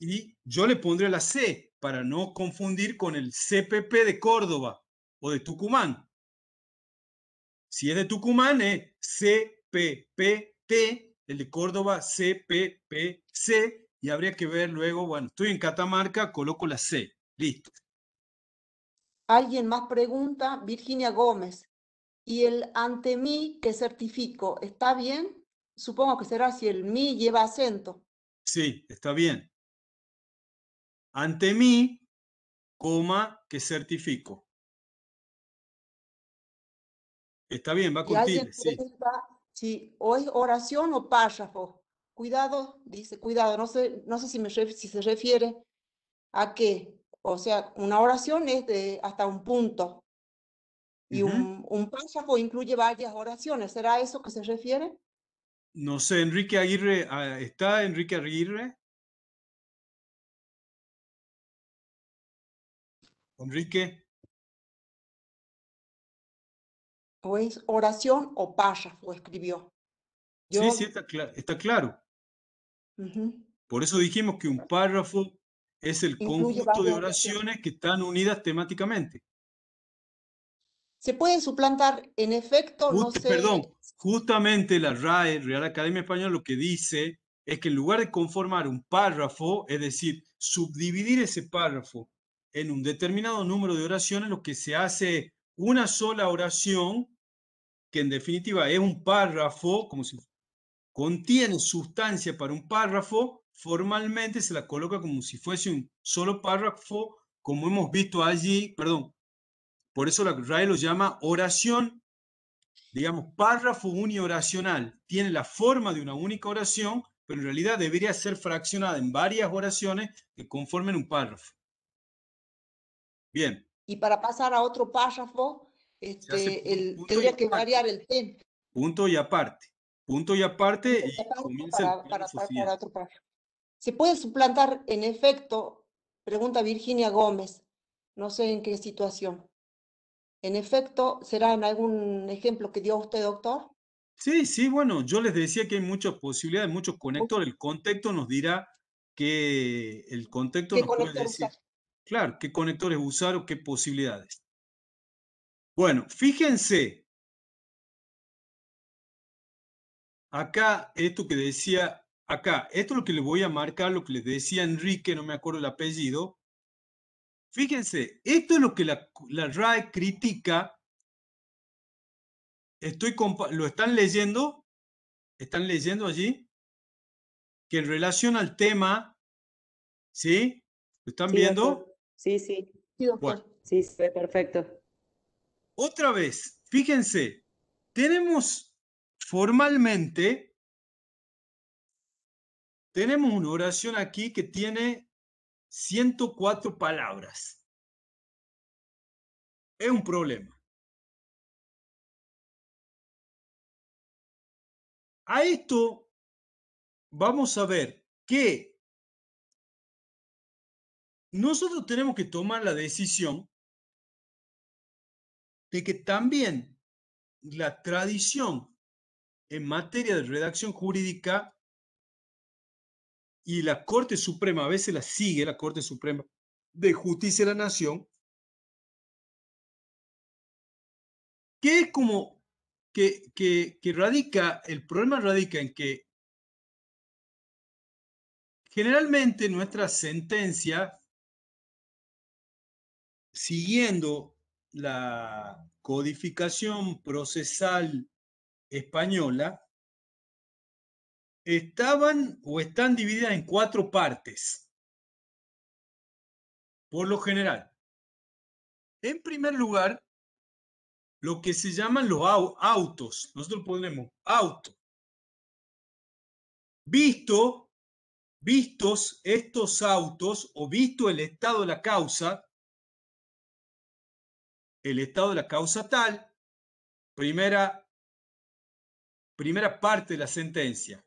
y yo le pondré la C para no confundir con el CPP de Córdoba o de Tucumán. Si es de Tucumán es CPPT, el de Córdoba CPPC y habría que ver luego, bueno, estoy en Catamarca, coloco la C. Listo. Alguien más pregunta, Virginia Gómez. ¿Y el ante mí que certifico está bien? Supongo que será si el mí lleva acento. Sí, está bien. Ante mí, coma, que certifico. Está bien, va Y con alguien tilde, sí. pregunta si o es oración o párrafo. Cuidado, dice, cuidado, no sé si se refiere a qué. O sea, una oración es de hasta un punto y Ujú. un párrafo incluye varias oraciones. ¿Será a eso que se refiere? No sé, Enrique Aguirre, ¿está Enrique Aguirre? Enrique, ¿O es oración o párrafo? Escribió. sí, sí, Yo, está claro. ujú, Por eso dijimos que un párrafo es el incluye conjunto de varias oraciones. oraciones que están unidas temáticamente. Se puede suplantar, en efecto, no Perdón, sé, justamente la RAE, Real Academia Española, lo que dice es que en lugar de conformar un párrafo, es decir, subdividir ese párrafo en un determinado número de oraciones, lo que se hace una sola oración, que en definitiva es un párrafo, como si contiene sustancia para un párrafo, formalmente se la coloca como si fuese un solo párrafo, como hemos visto allí, perdón, por eso la RAE lo llama oración, digamos, párrafo unioracional. Tiene la forma de una única oración, pero en realidad debería ser fraccionada en varias oraciones que conformen un párrafo. Bien, y para pasar a otro párrafo, se hace punto y tendría que aparte. variar el tema. Punto y aparte. Punto y aparte Punto y y aparte comienza el para párrafo pasar a siguiente. otro párrafo. ¿Se puede suplantar, en efecto? Pregunta Virginia Gómez. No sé en qué situación. En efecto, ¿será en algún ejemplo que dio usted, doctor? Sí, sí, bueno, yo les decía que hay muchas posibilidades, muchos conectores. El contexto nos dirá que el contexto ¿Qué nos puede conector decir, usar? claro, qué conectores usar o qué posibilidades. Bueno, fíjense, acá esto que decía, acá, esto es lo que les voy a marcar, lo que les decía Enrique, no me acuerdo el apellido. Fíjense, esto es lo que la RAE critica. ¿Lo están leyendo? ¿Están leyendo allí? Que en relación al tema, ¿sí? ¿Lo están Sí, doctor. viendo? Sí, sí. Sí, Bueno, doctor. Sí, se ve perfecto. otra vez, fíjense, tenemos formalmente, tenemos una oración aquí que tiene 104 palabras. Es un problema. A esto vamos a ver que nosotros tenemos que tomar la decisión de que también la tradición en materia de redacción jurídica y la Corte Suprema a veces la sigue, la Corte Suprema de Justicia de la Nación, que es como que radica, el problema radica en que generalmente nuestra sentencia, siguiendo la codificación procesal española, estaban o están divididas en 4 partes, por lo general. En primer lugar, lo que se llaman los autos. Nosotros ponemos auto. Vistos estos autos o visto el estado de la causa, tal, primera parte de la sentencia.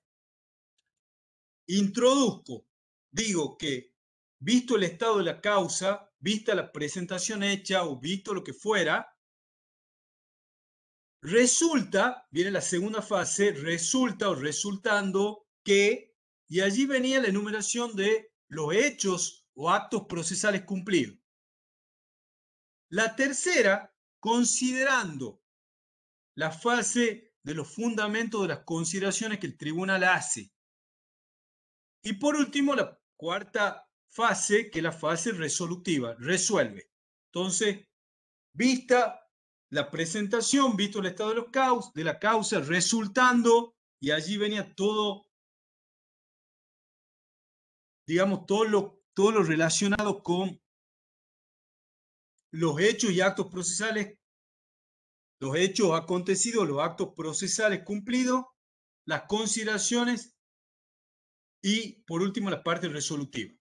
Introduzco, digo que visto el estado de la causa, vista la presentación hecha o visto lo que fuera, resulta, viene la segunda fase, resulta o resultando que, y allí venía la enumeración de los hechos o actos procesales cumplidos. La tercera, considerando la fase de los fundamentos de las consideraciones que el tribunal hace. Y por último, la cuarta fase, que es la fase resolutiva, resuelve. Entonces, vista la presentación, visto el estado de la causa, resultando, y allí venía todo, digamos, todo lo relacionado con los hechos y actos procesales, los hechos acontecidos, los actos procesales cumplidos, las consideraciones y, por último, la parte resolutiva.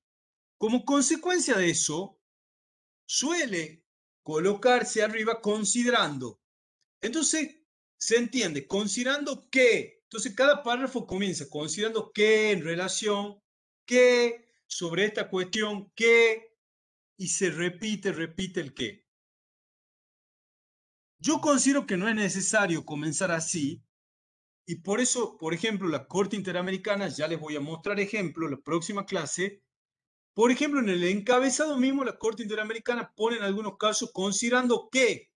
Como consecuencia de eso, suele colocarse arriba considerando. Entonces, se entiende, considerando que, entonces cada párrafo comienza considerando que en relación, que sobre esta cuestión, que, y se repite el que. Yo considero que no es necesario comenzar así, y por eso, por ejemplo, la Corte Interamericana, ya les voy a mostrar ejemplo la próxima clase. Por ejemplo, en el encabezado mismo, la Corte Interamericana pone en algunos casos considerando que.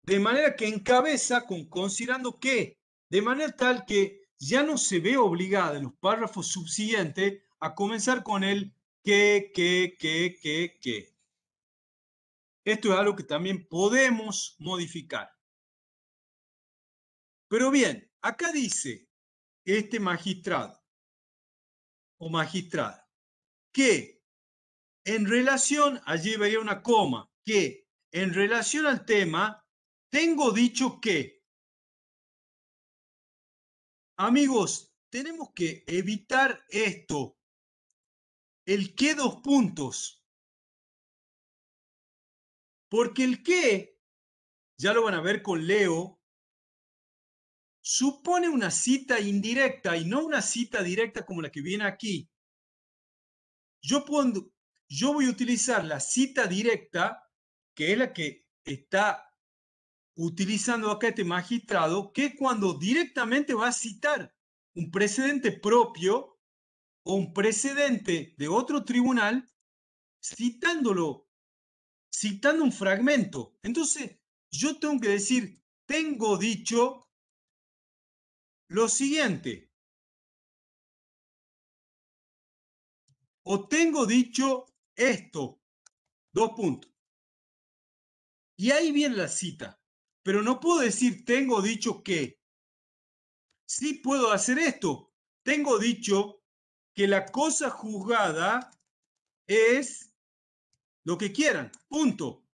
De manera que encabeza con considerando que, de manera tal que ya no se ve obligada en los párrafos subsiguientes a comenzar con el que. Esto es algo que también podemos modificar. Pero bien, acá dice este magistrado o magistrada que en relación, allí vería una coma, que en relación al tema, tengo dicho que. Amigos, tenemos que evitar esto. El que 2 puntos. Porque el que, ya lo van a ver con Leo, supone una cita indirecta y no una cita directa como la que viene aquí. Yo voy a utilizar la cita directa, que es la que está utilizando acá este magistrado, que es cuando directamente va a citar un precedente propio o un precedente de otro tribunal, citando un fragmento. Entonces, yo tengo que decir, tengo dicho lo siguiente, o tengo dicho esto, 2 puntos. Y ahí viene la cita, pero no puedo decir tengo dicho que. Sí puedo hacer esto, tengo dicho que la cosa juzgada es lo que quieran, punto.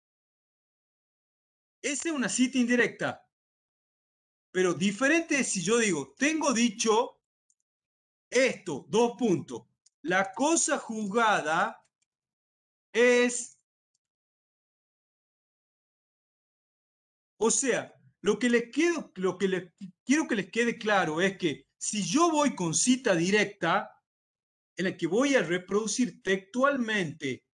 Esa es una cita indirecta, pero diferente es si yo digo, tengo dicho esto, dos puntos. La cosa juzgada es, o sea, lo que quiero que les quede claro es que si yo voy con cita directa, en la que voy a reproducir textualmente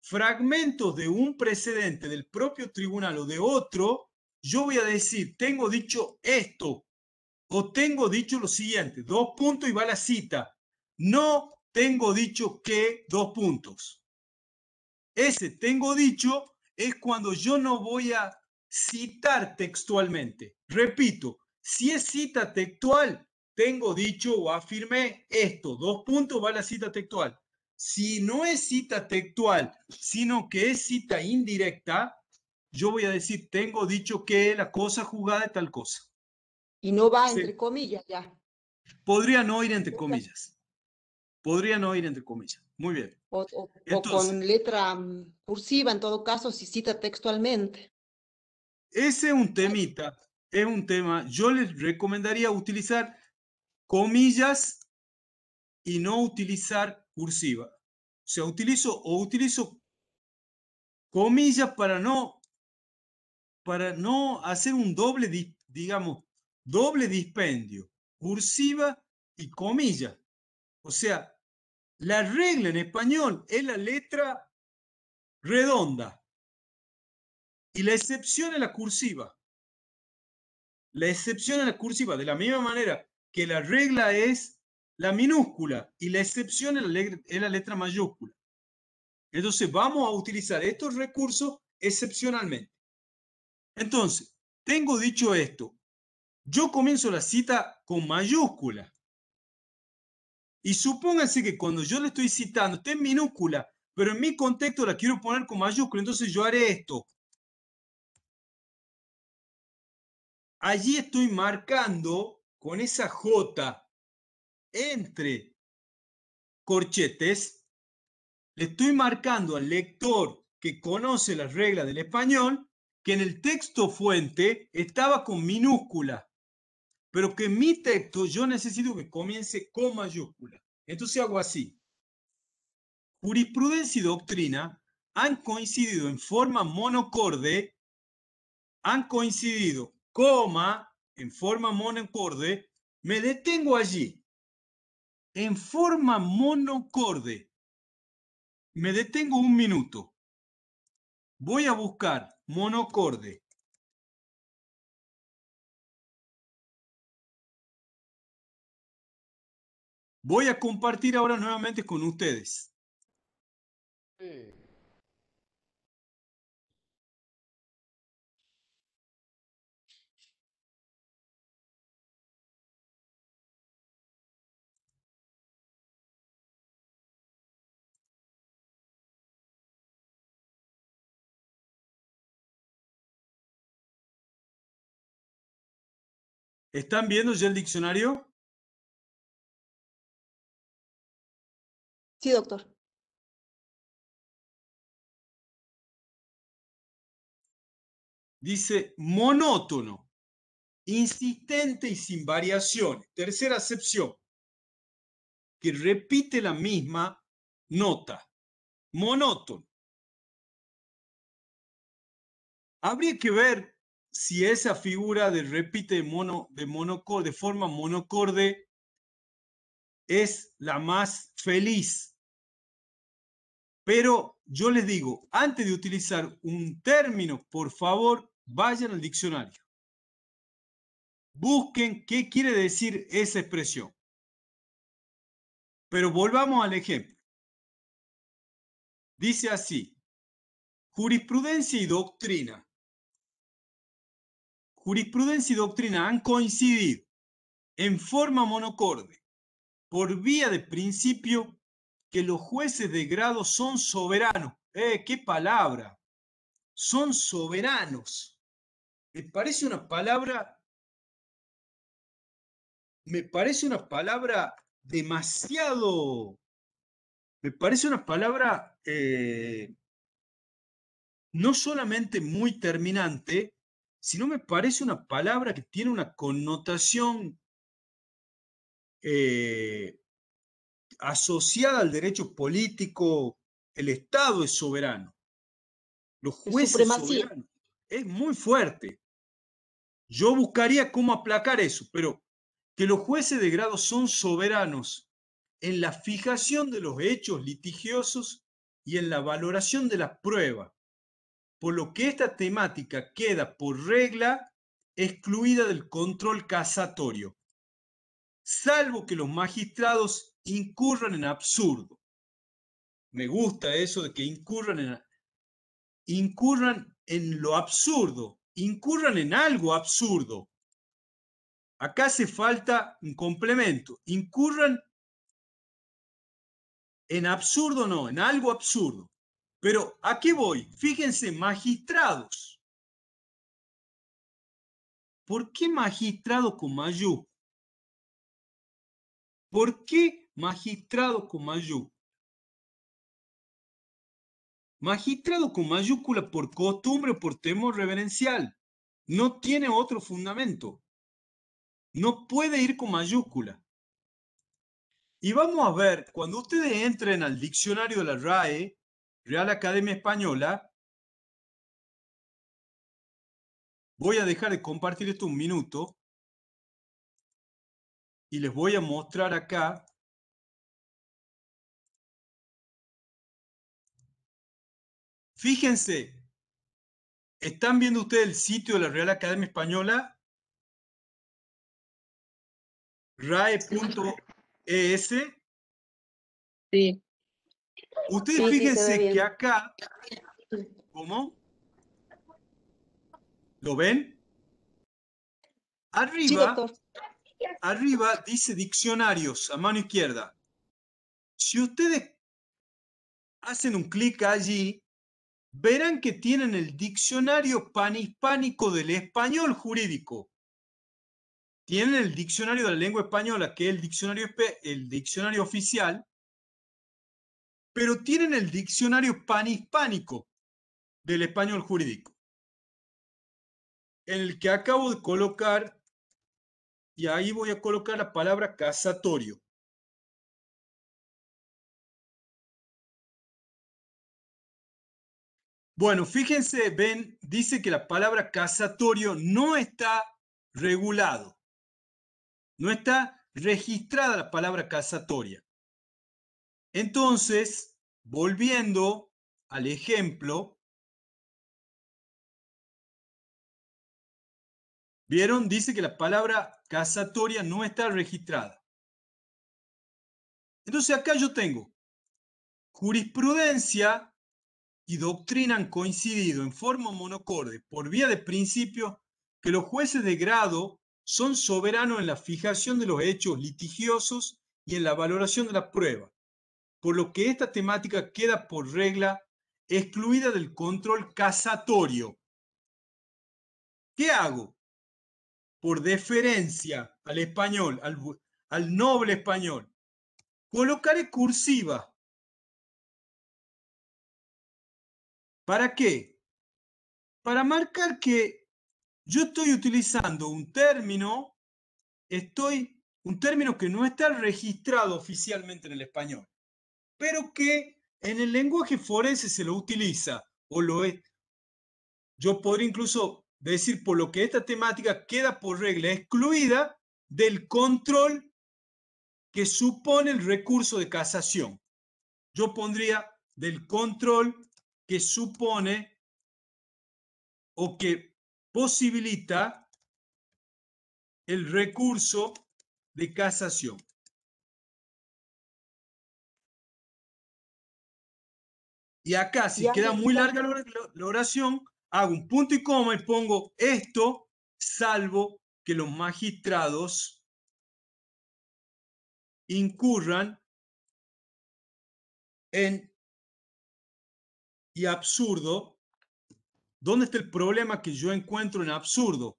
fragmentos de un precedente del propio tribunal o de otro, yo voy a decir, tengo dicho esto, o tengo dicho lo siguiente, dos puntos y va la cita. No tengo dicho que, dos puntos. Ese tengo dicho es cuando yo no voy a citar textualmente. Repito, si es cita textual, tengo dicho o afirmé esto, dos puntos, va la cita textual. Si no es cita textual, sino que es cita indirecta, yo voy a decir, tengo dicho que la cosa juzgada es tal cosa. Y no va Sí. entre comillas ya. Podría no ir entre comillas. Podría no ir entre comillas. Muy bien. O Entonces, con letra cursiva en todo caso si cita textualmente. ese es un temita, es un tema. Yo les recomendaría utilizar comillas y no utilizar cursiva. O sea, utilizo comillas para no hacer un doble, digamos, doble dispendio. Cursiva y comillas. O sea, la regla en español es la letra redonda y la excepción es la cursiva. La excepción es la cursiva, de la misma manera que la regla es la minúscula y la excepción es la letra mayúscula. Entonces vamos a utilizar estos recursos excepcionalmente. Entonces, tengo dicho esto, yo comienzo la cita con mayúscula. Y supónganse que cuando yo le estoy citando, está en minúscula, pero en mi contexto la quiero poner con mayúscula, entonces yo haré esto. Allí estoy marcando con esa J entre corchetes, le estoy marcando al lector que conoce las reglas del español que en el texto fuente estaba con minúscula, pero que en mi texto yo necesito que comience con mayúscula. Entonces hago así. Jurisprudencia y doctrina han coincidido en forma monocorde, han coincidido, coma, en forma monocorde, me detengo allí. En forma monocorde, me detengo un minuto. Voy a buscar monocorde. Voy a compartir ahora nuevamente con ustedes. Sí. ¿Están viendo ya el diccionario? Sí, doctor. Dice monótono, insistente y sin variaciones. Tercera acepción, que repite la misma nota. Monótono. Habría que ver si esa figura de repite de forma monocorde es la más feliz. Pero yo les digo, antes de utilizar un término, por favor, vayan al diccionario. Busquen qué quiere decir esa expresión. Pero volvamos al ejemplo. Dice así, jurisprudencia y doctrina. Jurisprudencia y doctrina han coincidido en forma monocorde por vía de principio que los jueces de grado son soberanos. ¡Qué palabra! Son soberanos. Me parece una palabra demasiado, me parece una palabra no solamente muy terminante, sino me parece una palabra que tiene una connotación asociada al derecho político, el Estado es soberano, los Es jueces supremacía. soberanos. Es muy fuerte. Yo buscaría cómo aplacar eso, pero que los jueces de grado son soberanos en la fijación de los hechos litigiosos y en la valoración de la prueba, por lo que esta temática queda por regla excluida del control casatorio, salvo que los magistrados incurran en absurdo. Me gusta eso de que incurran en lo absurdo, incurran en algo absurdo. Acá hace falta un complemento. Incurran en absurdo, no, en algo absurdo. Pero ¿a qué voy? Fíjense, magistrados. ¿Por qué magistrado con mayúscula? ¿Por qué magistrado con mayúscula? Magistrado con mayúscula por costumbre o por temor reverencial. No tiene otro fundamento. No puede ir con mayúscula. Y vamos a ver, cuando ustedes entren al diccionario de la RAE, Real Academia Española, voy a dejar de compartir esto un minuto y les voy a mostrar acá. Fíjense, ¿están viendo ustedes el sitio de la Real Academia Española? RAE.es. Sí, Ustedes Sí, se ve fíjense que bien. acá, ¿cómo? ¿Lo ven? Sí, Arriba, doctor. arriba dice diccionarios a mano izquierda. Si ustedes hacen un clic allí, verán que tienen el diccionario panhispánico del español jurídico. Tienen el diccionario de la lengua española, que es el diccionario oficial, pero tienen el diccionario panhispánico del español jurídico, en el que acabo de colocar, y ahí voy a colocar la palabra casatorio. Bueno, fíjense, ven, dice que la palabra casatorio no está regulado, no está registrada la palabra casatoria. Entonces, volviendo al ejemplo, ¿vieron? Dice que la palabra casatoria no está registrada. Entonces acá yo tengo jurisprudencia y doctrina han coincidido en forma monocorde por vía de principio que los jueces de grado son soberanos en la fijación de los hechos litigiosos y en la valoración de la prueba, por lo que esta temática queda por regla excluida del control casatorio. ¿Qué hago? Por deferencia al español, al noble español, colocaré cursiva. ¿Para qué? Para marcar que yo estoy utilizando un término que no está registrado oficialmente en el español, pero que en el lenguaje forense se lo utiliza, o lo es. Yo podría incluso decir, por lo que esta temática queda por regla excluida del control que supone el recurso de casación. Yo pondría del control que supone o que posibilita el recurso de casación. Y acá, Y si queda muy Angélica, larga la oración, hago un punto y coma y pongo esto, salvo que los magistrados incurran en y absurdo. ¿Dónde está el problema que yo encuentro en absurdo?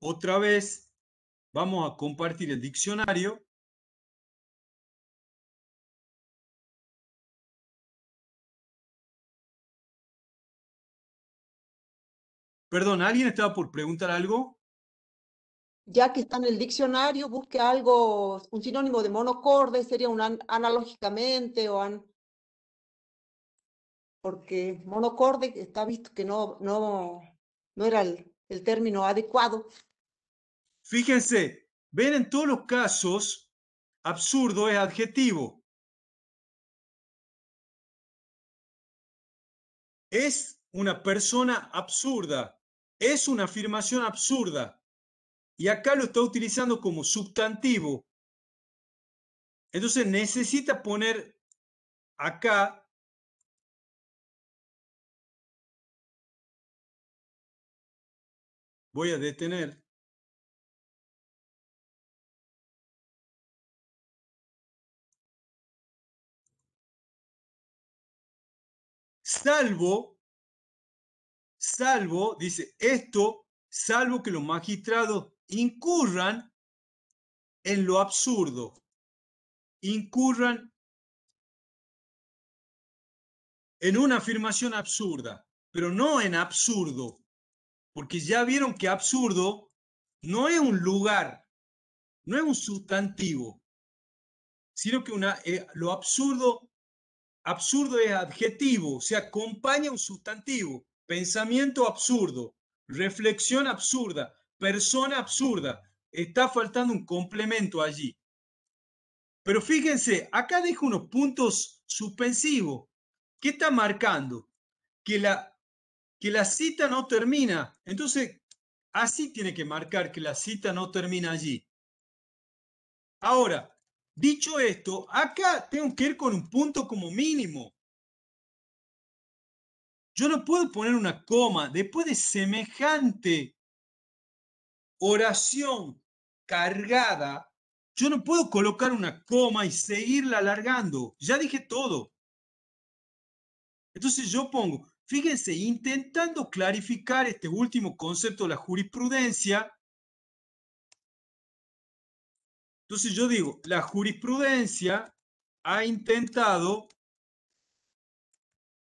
Otra vez vamos a compartir el diccionario. Perdón, ¿alguien estaba por preguntar algo? ya que está en el diccionario, busque algo, un sinónimo de monocorde, sería un analógicamente porque monocorde está visto que no era el término adecuado. Fíjense, ven en todos los casos, absurdo es adjetivo. Es una persona absurda, es una afirmación absurda. Y acá lo está utilizando como sustantivo. Entonces necesita poner acá voy a detener. Salvo, dice esto, salvo que los magistrados incurran en lo absurdo, incurran en una afirmación absurda, pero no en absurdo, porque ya vieron que absurdo no es un lugar, no es un sustantivo, sino que lo absurdo es adjetivo, se acompaña a un sustantivo, pensamiento absurdo, reflexión absurda, persona absurda. Está faltando un complemento allí. Pero fíjense, acá dejo unos puntos suspensivos. ¿Qué está marcando? Que la cita no termina. Entonces, así tiene que marcar que la cita no termina allí. Ahora, dicho esto, acá tengo que ir con un punto como mínimo. Yo no puedo poner una coma después de semejante oración cargada. Yo no puedo colocar una coma y seguirla alargando. Ya dije todo. Entonces yo pongo, fíjense, intentando clarificar este último concepto de la jurisprudencia. Entonces yo digo, la jurisprudencia ha intentado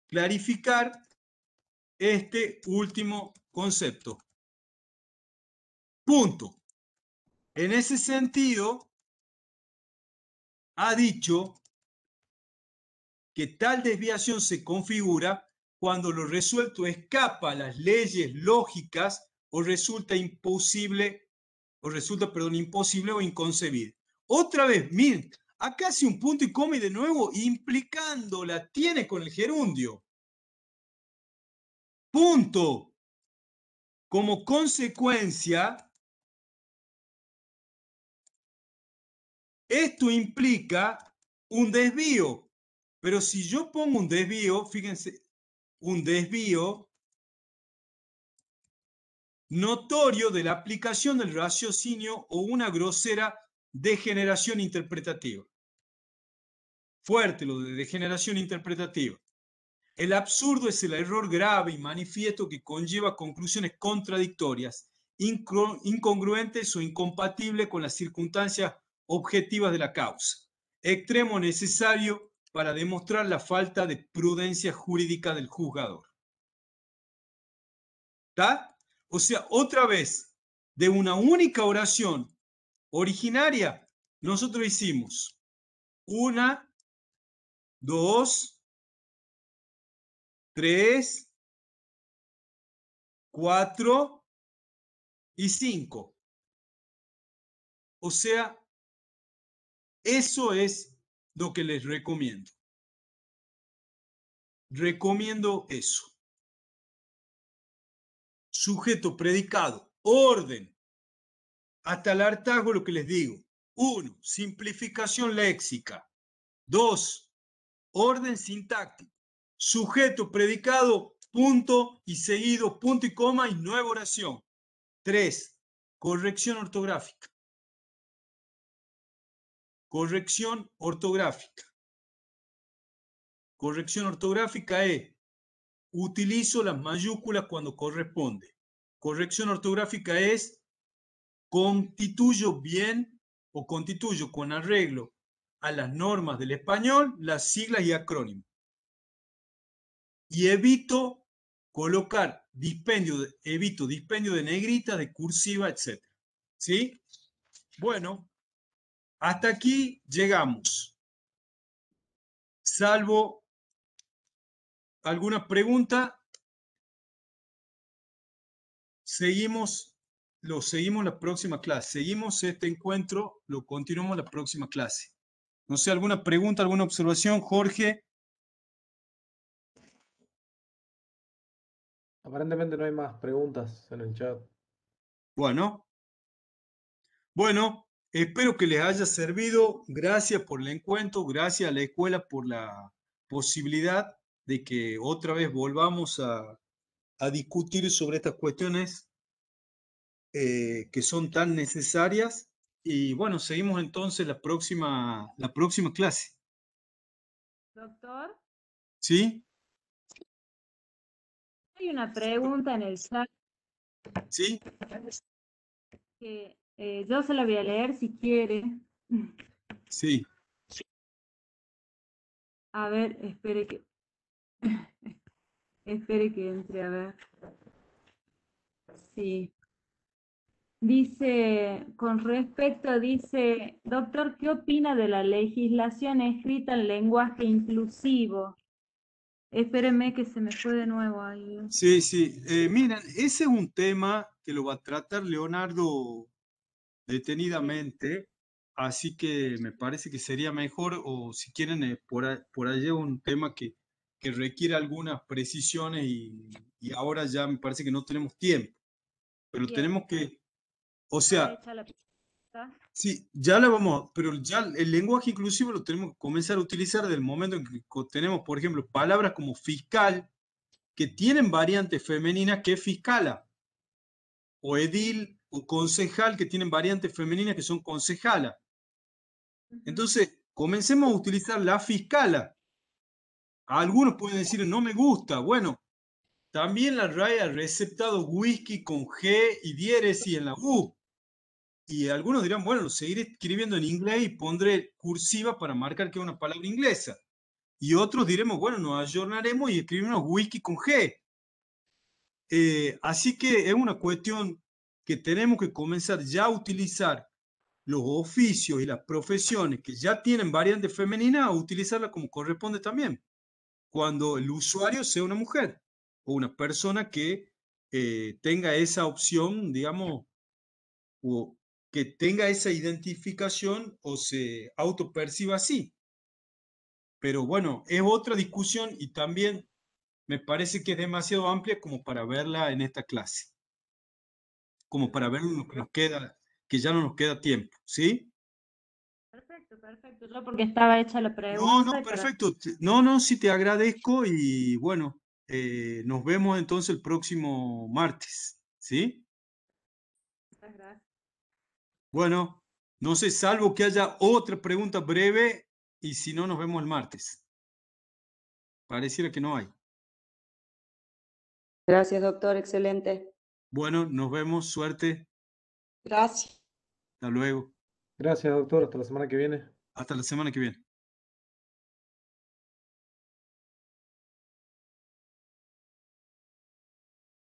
clarificar este último concepto. Punto. En ese sentido, ha dicho que tal desviación se configura cuando lo resuelto escapa a las leyes lógicas o resulta imposible o inconcebible. Otra vez, miren, acá hace un punto y coma y de nuevo implicando la tiene con el gerundio. Punto. Como consecuencia, esto implica un desvío. Pero si yo pongo un desvío, fíjense, un desvío notorio de la aplicación del raciocinio o una grosera degeneración interpretativa. Fuerte lo de degeneración interpretativa. El absurdo es el error grave y manifiesto que conlleva conclusiones contradictorias, incongruentes o incompatibles con las circunstancias objetivas de la causa. Extremo necesario para demostrar la falta de prudencia jurídica del juzgador. ¿Está? O sea, otra vez, de una única oración originaria, nosotros hicimos 1, 2, 3, 4 y 5. O sea, eso es lo que les recomiendo. Recomiendo eso. Sujeto, predicado, orden. Hasta el hartazgo lo que les digo. 1. Simplificación léxica. 2. Orden sintáctico. Sujeto, predicado, punto y seguido, punto y coma y nueva oración. 3. Corrección ortográfica. Corrección ortográfica. Corrección ortográfica es, utilizo las mayúsculas cuando corresponde. Corrección ortográfica es, constituyo bien o constituyo con arreglo a las normas del español, las siglas y acrónimos. Y evito colocar dispendio de negrita, de cursiva, etc. ¿Sí? Bueno, hasta aquí llegamos. Salvo alguna pregunta, seguimos la próxima clase. Seguimos este encuentro, lo continuamos la próxima clase. No sé, ¿alguna pregunta, alguna observación, Jorge? Aparentemente no hay más preguntas en el chat. Bueno, espero que les haya servido. Gracias por el encuentro, gracias a la escuela por la posibilidad de que otra vez volvamos a discutir sobre estas cuestiones que son tan necesarias. Y bueno, seguimos entonces la próxima clase. Doctor, ¿Sí? hay una pregunta en el chat ¿Sí? que yo se la voy a leer si quiere. Sí. A ver, espere que entre, a ver. Sí. Dice, doctor, ¿qué opina de la legislación escrita en lenguaje inclusivo? Espéreme que se me fue de nuevo ahí. Sí, sí. Miren, ese es un tema que lo va a tratar Leonardo detenidamente, así que me parece que sería mejor, o si quieren, por allí un tema que requiere algunas precisiones y ahora ya me parece que no tenemos tiempo, pero Bien. tenemos que, o Estaba sea, hecha la pregunta. sí, ya la vamos, pero ya el lenguaje inclusivo lo tenemos que comenzar a utilizar del momento en que tenemos, por ejemplo, palabras como fiscal, que tienen variantes femeninas, que es fiscala, o edil, o concejal, que tienen variantes femeninas, que son concejala. Entonces, comencemos a utilizar la fiscala. Algunos pueden decir, no me gusta. Bueno, también la RAE ha receptado whisky con G y diéresis en la U. Y algunos dirán, bueno, lo seguiré escribiendo en inglés y pondré cursiva para marcar que es una palabra inglesa. Y otros diremos, bueno, nos ayornaremos y escribimos whisky con G. Así que es una cuestión que tenemos que comenzar ya a utilizar los oficios y las profesiones que ya tienen variante femenina, a utilizarla como corresponde también, cuando el usuario sea una mujer o una persona que tenga esa opción, digamos, o que tenga esa identificación o se autoperciba así. Pero bueno, es otra discusión y también me parece que es demasiado amplia como para verla en esta clase, como para ver lo que nos queda, que ya no nos queda tiempo, ¿sí? Perfecto, perfecto. Yo porque estaba hecha la No, pregunta no, y para... perfecto. No, no, sí te agradezco y bueno, nos vemos entonces el próximo martes, ¿sí? Muchas gracias. Bueno, no sé, salvo que haya otra pregunta breve y si no, nos vemos el martes. Pareciera que no hay. Gracias, doctor, excelente. Bueno, nos vemos, suerte, Gracias. hasta luego, Gracias, doctor. Hasta la semana que viene. hasta la semana que viene.